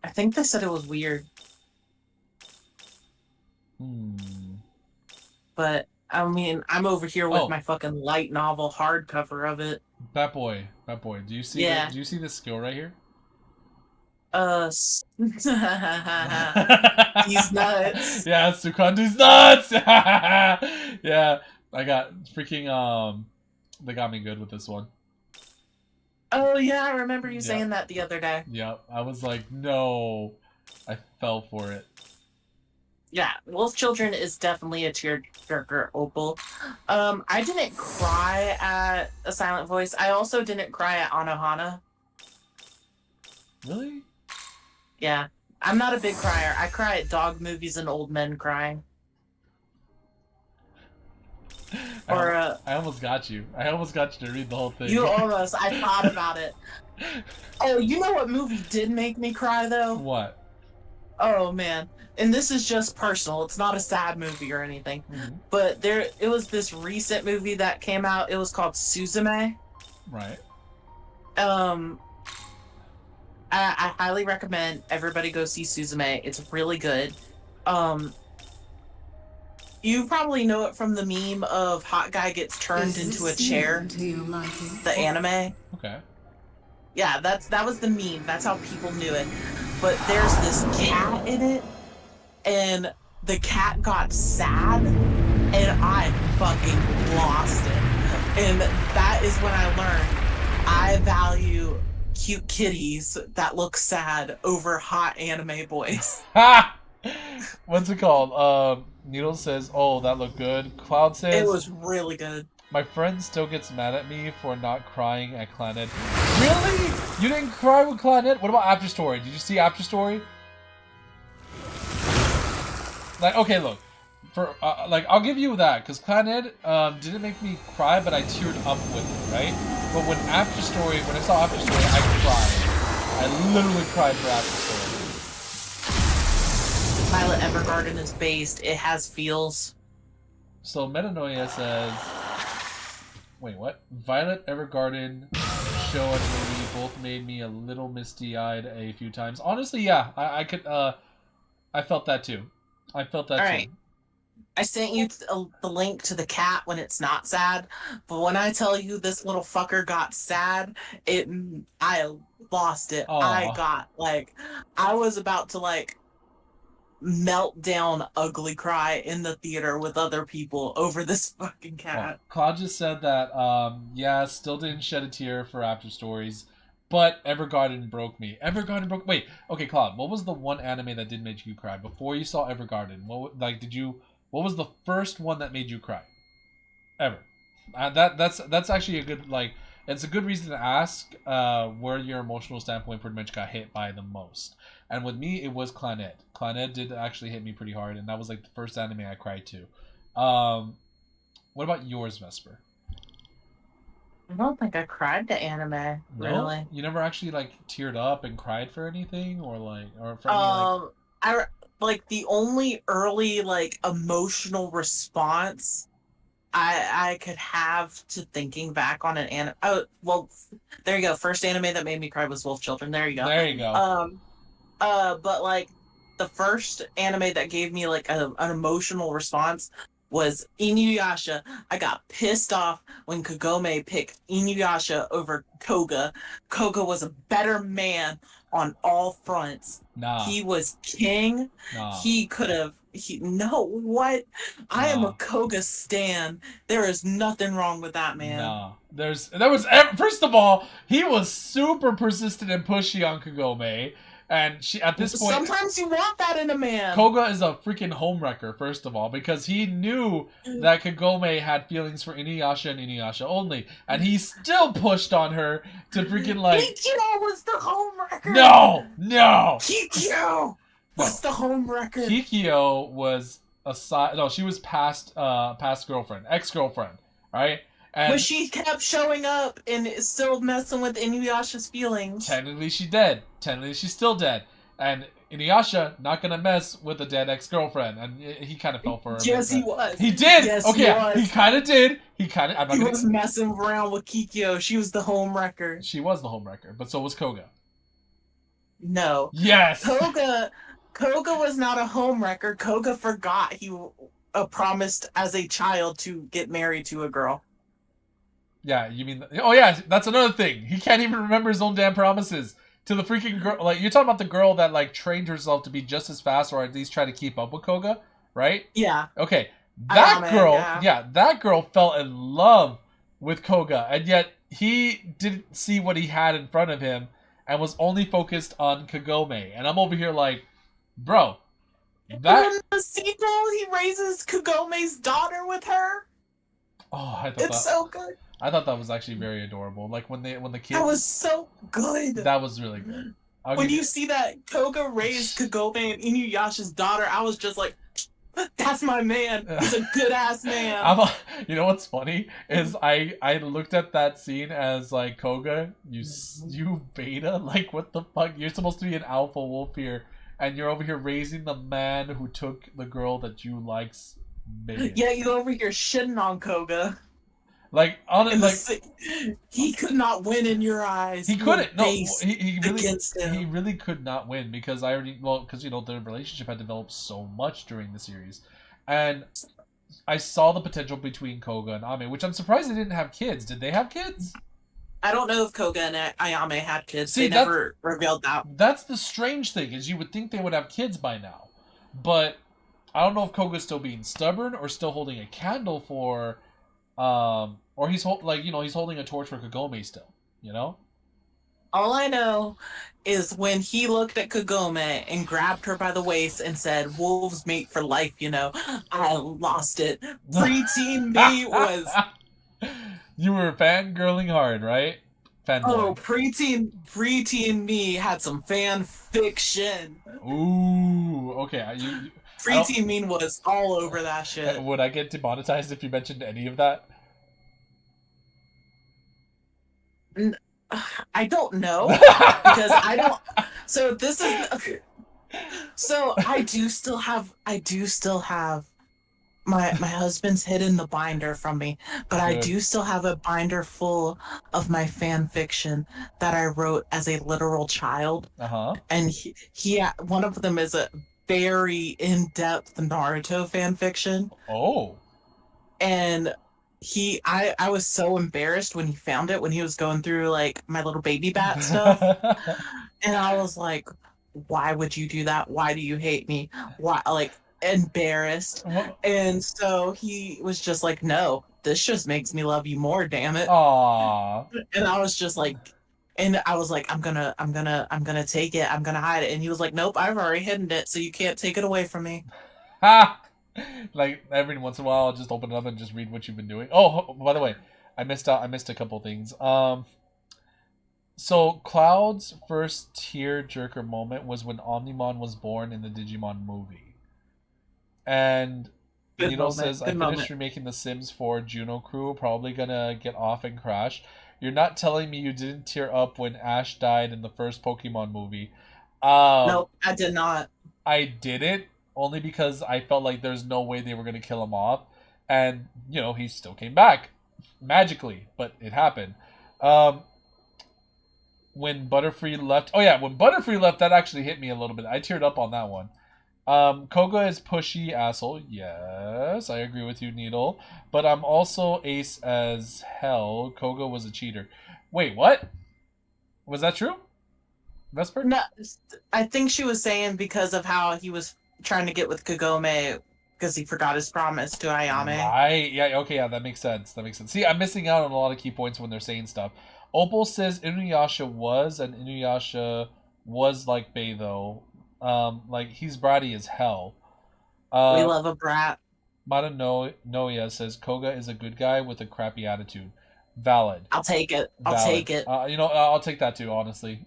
I think they said it was weird. But I mean, I'm over here with my fucking light novel hardcover of it. Bat boy. Do you see? Yeah. Do you see this skill right here? He's nuts. Yeah, Sukandu's nuts. Yeah, I got freaking they got me good with this one. Oh yeah, I remember you Yeah. saying that the other day. Yep, I was like, no, I fell for it. Yeah, Wolf Children is definitely a tearjerker, Opal. I didn't cry at A Silent Voice. I also didn't cry at Anohana. Really? Yeah, I'm not a big crier. I cry at dog movies and old men crying. I almost got you. I almost got you to read the whole thing. You almost. I thought about it. Oh, you know what movie did make me cry though? What? Oh man, and this is just personal. It's not a sad movie or anything, but it was this recent movie that came out. It was called Suzume. Right. I highly recommend everybody go see Suzume. It's really good. You probably know it from the meme of hot guy gets turned Is into a this chair. demon to your liking? The anime. Okay. Yeah, that was the meme. That's how people knew it. But there's this cat in it, and the cat got sad, and I fucking lost it. And that is when I learned I value cute kitties that look sad over hot anime boys. Ha! What's it called? Needle says, "Oh, that looked good." Cloud says, It was really good. "My friend still gets mad at me for not crying at Clannad." Really? You didn't cry with Clannad? What about After Story? Did you see After Story? Like, okay, look, for like, I'll give you that because Clannad didn't make me cry, but I teared up with it, right? But when I saw After Story, I cried. I literally cried for After Story. Violet Evergarden is based. It has feels. So Metanoia says, wait, what? Violet Evergarden show and movie both made me a little misty-eyed a few times. Honestly, yeah, I could, I felt that too. I felt that All too. right. I sent you the link to the cat when it's not sad, but when I tell you this little fucker got sad, I lost it. Aw. I was about to melt down, ugly cry in the theater with other people over this fucking cat. Claude just said that, yeah, still didn't shed a tear for After Stories, but Evergarden broke me. Wait, okay, Claude, what was the one anime that did make you cry before you saw Evergarden? What was the first one that made you cry? Ever? That's actually a good, it's a good reason to ask where your emotional standpoint pretty much got hit by the most. And with me, it was Clannad. Clannad did actually hit me pretty hard, and that was the first anime I cried to. What about yours, Vesper? I don't think I cried to anime, really. No? You never actually teared up and cried for anything, or for any, the only early emotional response I could have to thinking back on an anime. Oh, well, there you go. First anime that made me cry was Wolf Children. There you go. There you go. But the first anime that gave me an emotional response was Inuyasha. I got pissed off when Kagome picked Inuyasha over Koga. Koga was a better man on all fronts. Nah. He was king. Nah. He could have. I am a Koga stan. There is nothing wrong with that man. Nah. First of all, he was super persistent and pushy on Kagome. And at this point, sometimes you want that in a man. Koga is a freaking homewrecker, first of all, because he knew that Kagome had feelings for Inuyasha and Inuyasha only, and he still pushed on her to freaking Kikyo was the homewrecker. No. Kikyo was the homewrecker. Kikyo was she was past girlfriend, ex-girlfriend, right? And but she kept showing up and still messing with Inuyasha's feelings. Technically, she's dead. Technically, she's still dead. And Inuyasha not gonna mess with a dead ex-girlfriend, and he kind of fell for her. Yes, he was. He did. Yes, okay, he was. He kind of did. He was messing around with Kikyo. She was the homewrecker. She was the homewrecker, but so was Koga. No. Yes. Koga was not a homewrecker. Koga forgot he promised as a child to get married to a girl. Yeah, you mean... Oh, yeah, that's another thing. He can't even remember his own damn promises. to the freaking girl. Like, you're talking about the girl that, like, trained herself to be just as fast or at least try to keep up with Koga, right? Yeah. Okay. That Ayame, girl, yeah. that girl fell in love with Koga, and yet he didn't see what he had in front of him and was only focused on Kagome. And I'm over here like, bro, that... And in the sequel, he raises Kagome's daughter with her. Oh, It's so good. I thought that was actually very adorable. Like, when the kids... That was so good. That was really good. When you see that Koga raised Kagome and Inuyasha's daughter, I was just like, that's my man. He's a good ass man. You know what's funny is I looked at that scene as like, Koga, you beta, like, what the fuck? You're supposed to be an alpha wolf here, and you're over here raising the man who took the girl that you like's beta. Yeah, you over here shitting on Koga. Like, he could not win in your eyes. He couldn't. No, he really against him. He really could not win because because you know the relationship had developed so much during the series, and I saw the potential between Koga and Ame, which I'm surprised they didn't have kids. Did they have kids? I don't know if Koga and Ayame had kids. See, they never revealed that. That's the strange thing, is you would think they would have kids by now, but I don't know if Koga's still being stubborn or still holding a candle for. Or he's he's holding a torch for Kagome still, you know? All I know is when he looked at Kagome and grabbed her by the waist and said, "Wolves mate for life," you know, I lost it. Preteen me was... You were fangirling hard, right? Oh, preteen me had some fan fiction. Ooh, okay. Preteen me was all over that shit. Would I get demonetized if you mentioned any of that? I don't know because I don't. So this is. So I do still have my husband's hidden the binder from me, but I do still have a binder full of my fan fiction that I wrote as a literal child. And he one of them is a very in-depth Naruto fan fiction. Oh. And I was so embarrassed when he found it, when he was going through like my little baby bat stuff. And I was like, why would you do that? Why do you hate me? Why, like, embarrassed. And so he was just like, no, this just makes me love you more, damn it. Aww. And I was just like, and I was like, I'm gonna take it, I'm gonna hide it. And he was like, nope, I've already hidden it, so you can't take it away from me. Ha! Like, every once in a while, I'll just open it up and just read what you've been doing. Oh, by the way, I missed a couple things. So Cloud's first tear-jerker moment was when Omnimon was born in the Digimon movie. And Nino says, I finished remaking The Sims 4 Juno Crew, probably gonna get off and crash. You're not telling me you didn't tear up when Ash died in the first Pokemon movie. Nope, I did not. I didn't. Only because I felt like there's no way they were going to kill him off. And, you know, he still came back. Magically. But it happened. When Butterfree left... Oh, yeah. When Butterfree left, that actually hit me a little bit. I teared up on that one. Koga is pushy asshole. Yes, I agree with you, Needle. But I'm also ace as hell. Koga was a cheater. Wait, what? Was that true? Vesper? No, I think she was saying because of how he was trying to get with Kagome because he forgot his promise to Ayame. Right. Yeah, okay, yeah, that makes sense. See, I'm missing out on a lot of key points when they're saying stuff. Opal says Inuyasha was like Bae, though. Like, he's bratty as hell. We love a brat. Mata Noya says Koga is a good guy with a crappy attitude. Valid. I'll take it. I'll take it. I'll take that too, honestly.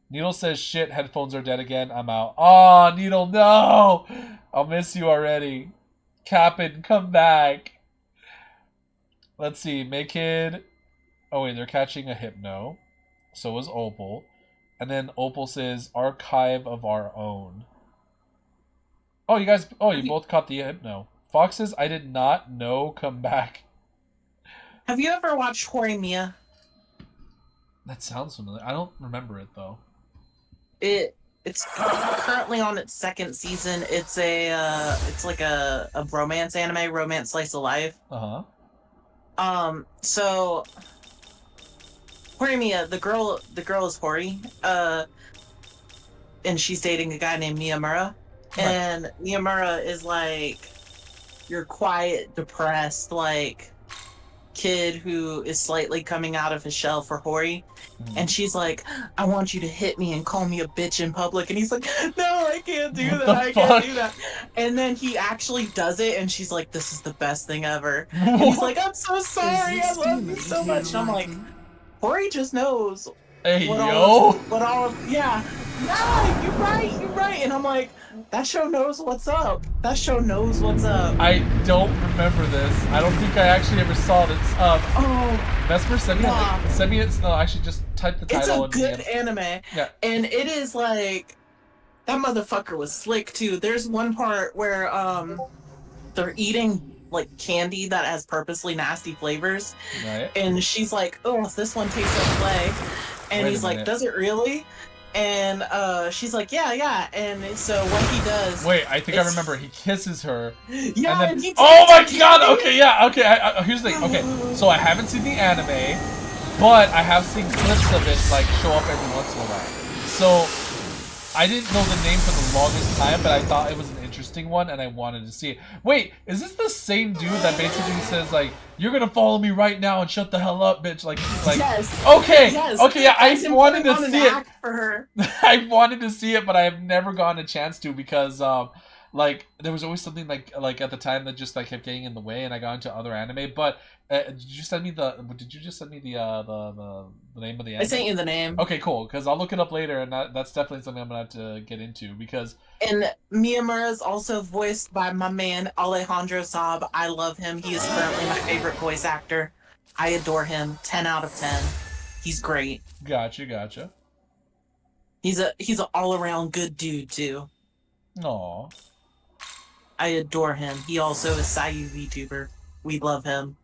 Needle says, shit, headphones are dead again. I'm out. Aw, Needle, no! I'll miss you already. Captain, come back. Let's see. Maykid. Oh, wait, they're catching a Hypno. So is Opal. And then Opal says, archive of our own. Oh, you guys... Oh, you both caught the Hypno. Fox says, I did not know. Come back. Have you ever watched Horimiya? That sounds familiar. I don't remember it, though. It's currently on its second season. It's it's like a romance anime, romance slice of life. Uh-huh. So Horimiya, the girl is Hori, and she's dating a guy named Miyamura, and Miyamura is like your quiet, depressed, like kid who is slightly coming out of his shell for Hori. And she's like, I want you to hit me and call me a bitch in public. And he's like, no, I can't do that. I can't do that. And then he actually does it. And she's like, this is the best thing ever. And he's like, I'm so sorry. I love you so much. And I'm like, Hori just knows. Hey, what yo. all of, yeah. Nah, you're right. And I'm like, that show knows what's up. That show knows what's up. I don't remember this. I don't think I actually ever saw this. Vesper, send me it. No, actually, just type the title. It's a good anime. Yeah. And it is like, that motherfucker was slick too. There's one part where they're eating like candy that has purposely nasty flavors. Right. And she's like, oh, this one tastes like clay. And he's like, does it really? And she's like, yeah. And so what he does... Wait, I think I remember. He kisses her. Yeah, and then... Oh my god! Okay, yeah, okay. Here's the thing. Okay, so I haven't seen the anime, but I have seen clips of it, like, show up every once in a while. So, I didn't know the name for the longest time, but I thought it was an interesting one, and I wanted to see it. Wait, is this the same dude that basically says, like, you're gonna follow me right now and shut the hell up, bitch? Like yes. Okay, yes. Okay, yeah, I wanted to see it. For her. I wanted to see it, but I have never gotten a chance to because, like, there was always something like at the time that just like kept getting in the way, and I got into other anime. But did you send me the? Did you just send me the name of the anime? I sent you the name. Okay, cool. Because I'll look it up later, and that's definitely something I'm gonna have to get into because. And Miyamura is also voiced by my man Alejandro Saab. I love him. He is currently my favorite voice actor. I adore him. 10 out of 10. He's great. Gotcha. He's an all around good dude too. Aw. I adore him. He also is Sayu VTuber. We love him.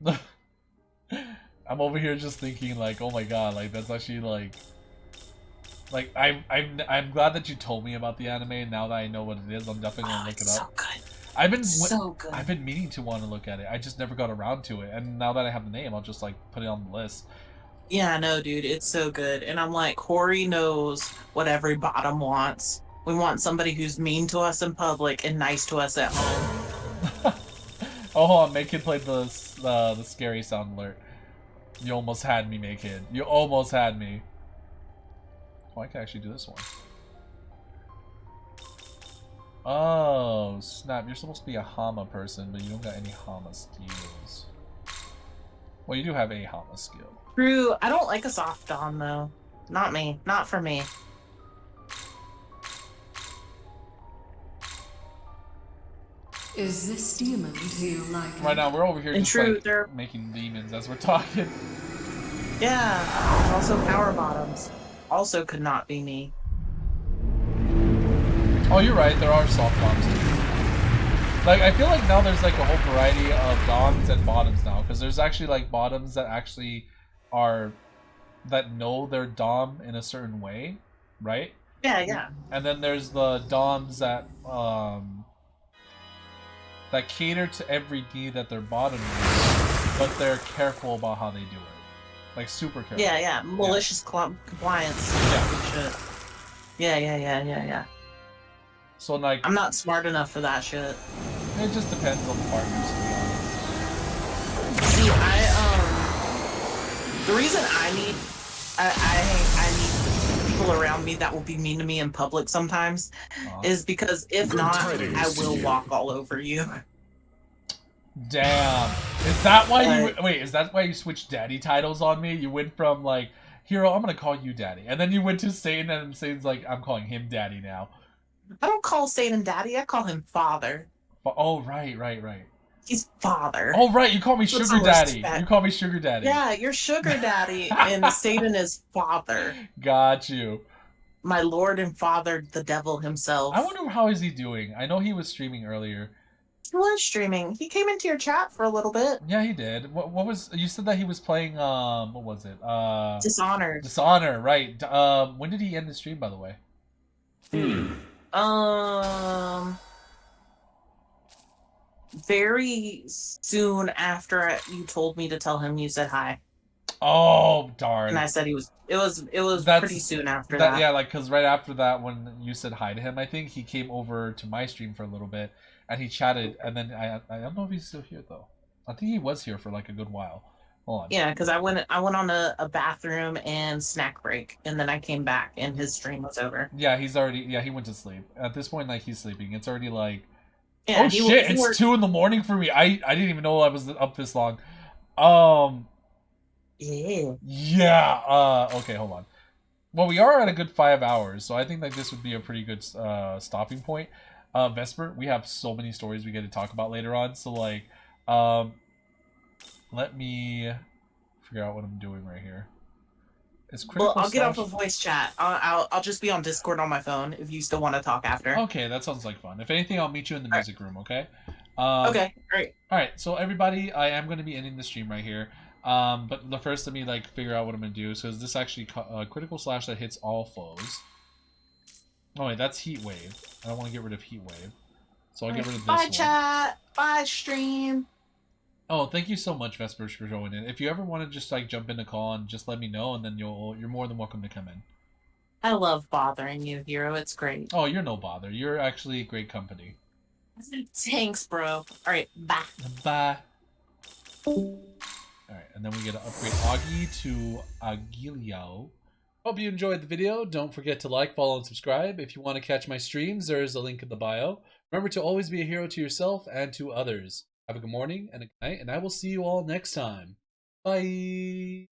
I'm over here just thinking like, oh my god, like that's actually like I'm glad that you told me about the anime, and now that I know what it is, I'm definitely gonna look it up. So good. So good. I've been meaning to want to look at it. I just never got around to it, and now that I have the name, I'll just like put it on the list. Yeah, no, dude, it's so good. And I'm like, Hori knows what every bottom wants. We want somebody who's mean to us in public and nice to us at home. Oh, hold on, Make Kid played the scary sound alert. You almost had me, Make Kid. You almost had me. Oh, I can actually do this one. Oh, snap. You're supposed to be a Hama person, but you don't got any Hama skills. Well, you do have a Hama skill. True. I don't like a soft Dom, though. Not me. Not for me. Is this demon to you like? Right now, we're over here and just true, like they're... making demons as we're talking. Yeah. There's also power bottoms. Also could not be me. Oh, you're right. There are soft bombs. Like, I feel like now there's like a whole variety of doms and bottoms now, because there's actually like bottoms that actually are that know their dom in a certain way, right? Yeah. And then there's the doms that that cater to every need that their bottom needs, but they're careful about how they do it. Like, super careful. Yeah. Malicious compliance. Yeah. Yeah. So, like... I'm not smart enough for that shit. It just depends on the partners, to be honest. See, the reason I need people around me that will be mean to me in public sometimes is because if not, I will walk all over you. Damn. Is that why you... Wait, is that why you switched daddy titles on me? You went from, like, Hiro, I'm gonna call you daddy. And then you went to Satan, and Satan's like, I'm calling him daddy now. I don't call Satan daddy, I call him father. Oh, right. He's father. Oh, right, you call me sugar daddy. Respect. You call me sugar daddy. Yeah, you're sugar daddy, and Satan is father. Got you. My lord and father, the devil himself. I wonder how is he doing. I know he was streaming earlier. He was streaming. He came into your chat for a little bit. Yeah, he did. What was... You said that he was playing, what was it? Dishonored. Dishonor, right. When did he end the stream, by the way? Very soon after you told me to tell him you said hi. Oh And darn. I said it was That's pretty soon after that. Yeah, like because right after that, when you said hi to him, I think he came over to my stream for a little bit and he chatted, and then I don't know if he's still here though. I think he was here for like a good while. Hold on. Yeah, because I went on a bathroom and snack break, and then I came back and his stream was over. Yeah, he went to sleep. At this point, like he's sleeping. It's already like Yeah, oh shit, it's worked. 2 in the morning for me. I didn't even know I was up this long. Um Yeah. yeah, okay, hold on. Well, we are at a good 5 hours, so I think that this would be a pretty good stopping point. Vesper, we have so many stories we get to talk about later on, so like let me figure out what I'm doing right here. It's critical. Well, I'll get off of voice chat. I'll just be on Discord on my phone if you still want to talk after. Okay, that sounds like fun. If anything, I'll meet you in the music room. Okay. Okay, great. All right. So everybody, I am going to be ending the stream right here. But the first, let me like figure out what I'm going to do. So is this actually critical slash that hits all foes? Oh wait, that's heat wave. I don't want to get rid of heat wave, so I'll get rid of this Bye one. chat. Bye stream. Oh, thank you so much, Vesper, for joining in. If you ever want to just like jump in a call and just let me know, and then you're more than welcome to come in. I love bothering you, Hiro. It's great. Oh, you're no bother. You're actually great company. Thanks, bro. All right, bye. Bye. Alright, and then we get to upgrade Augie to Agilio. Hope you enjoyed the video. Don't forget to like, follow, and subscribe. If you want to catch my streams, there is a link in the bio. Remember to always be a hero to yourself and to others. Have a good morning and a good night, and I will see you all next time. Bye!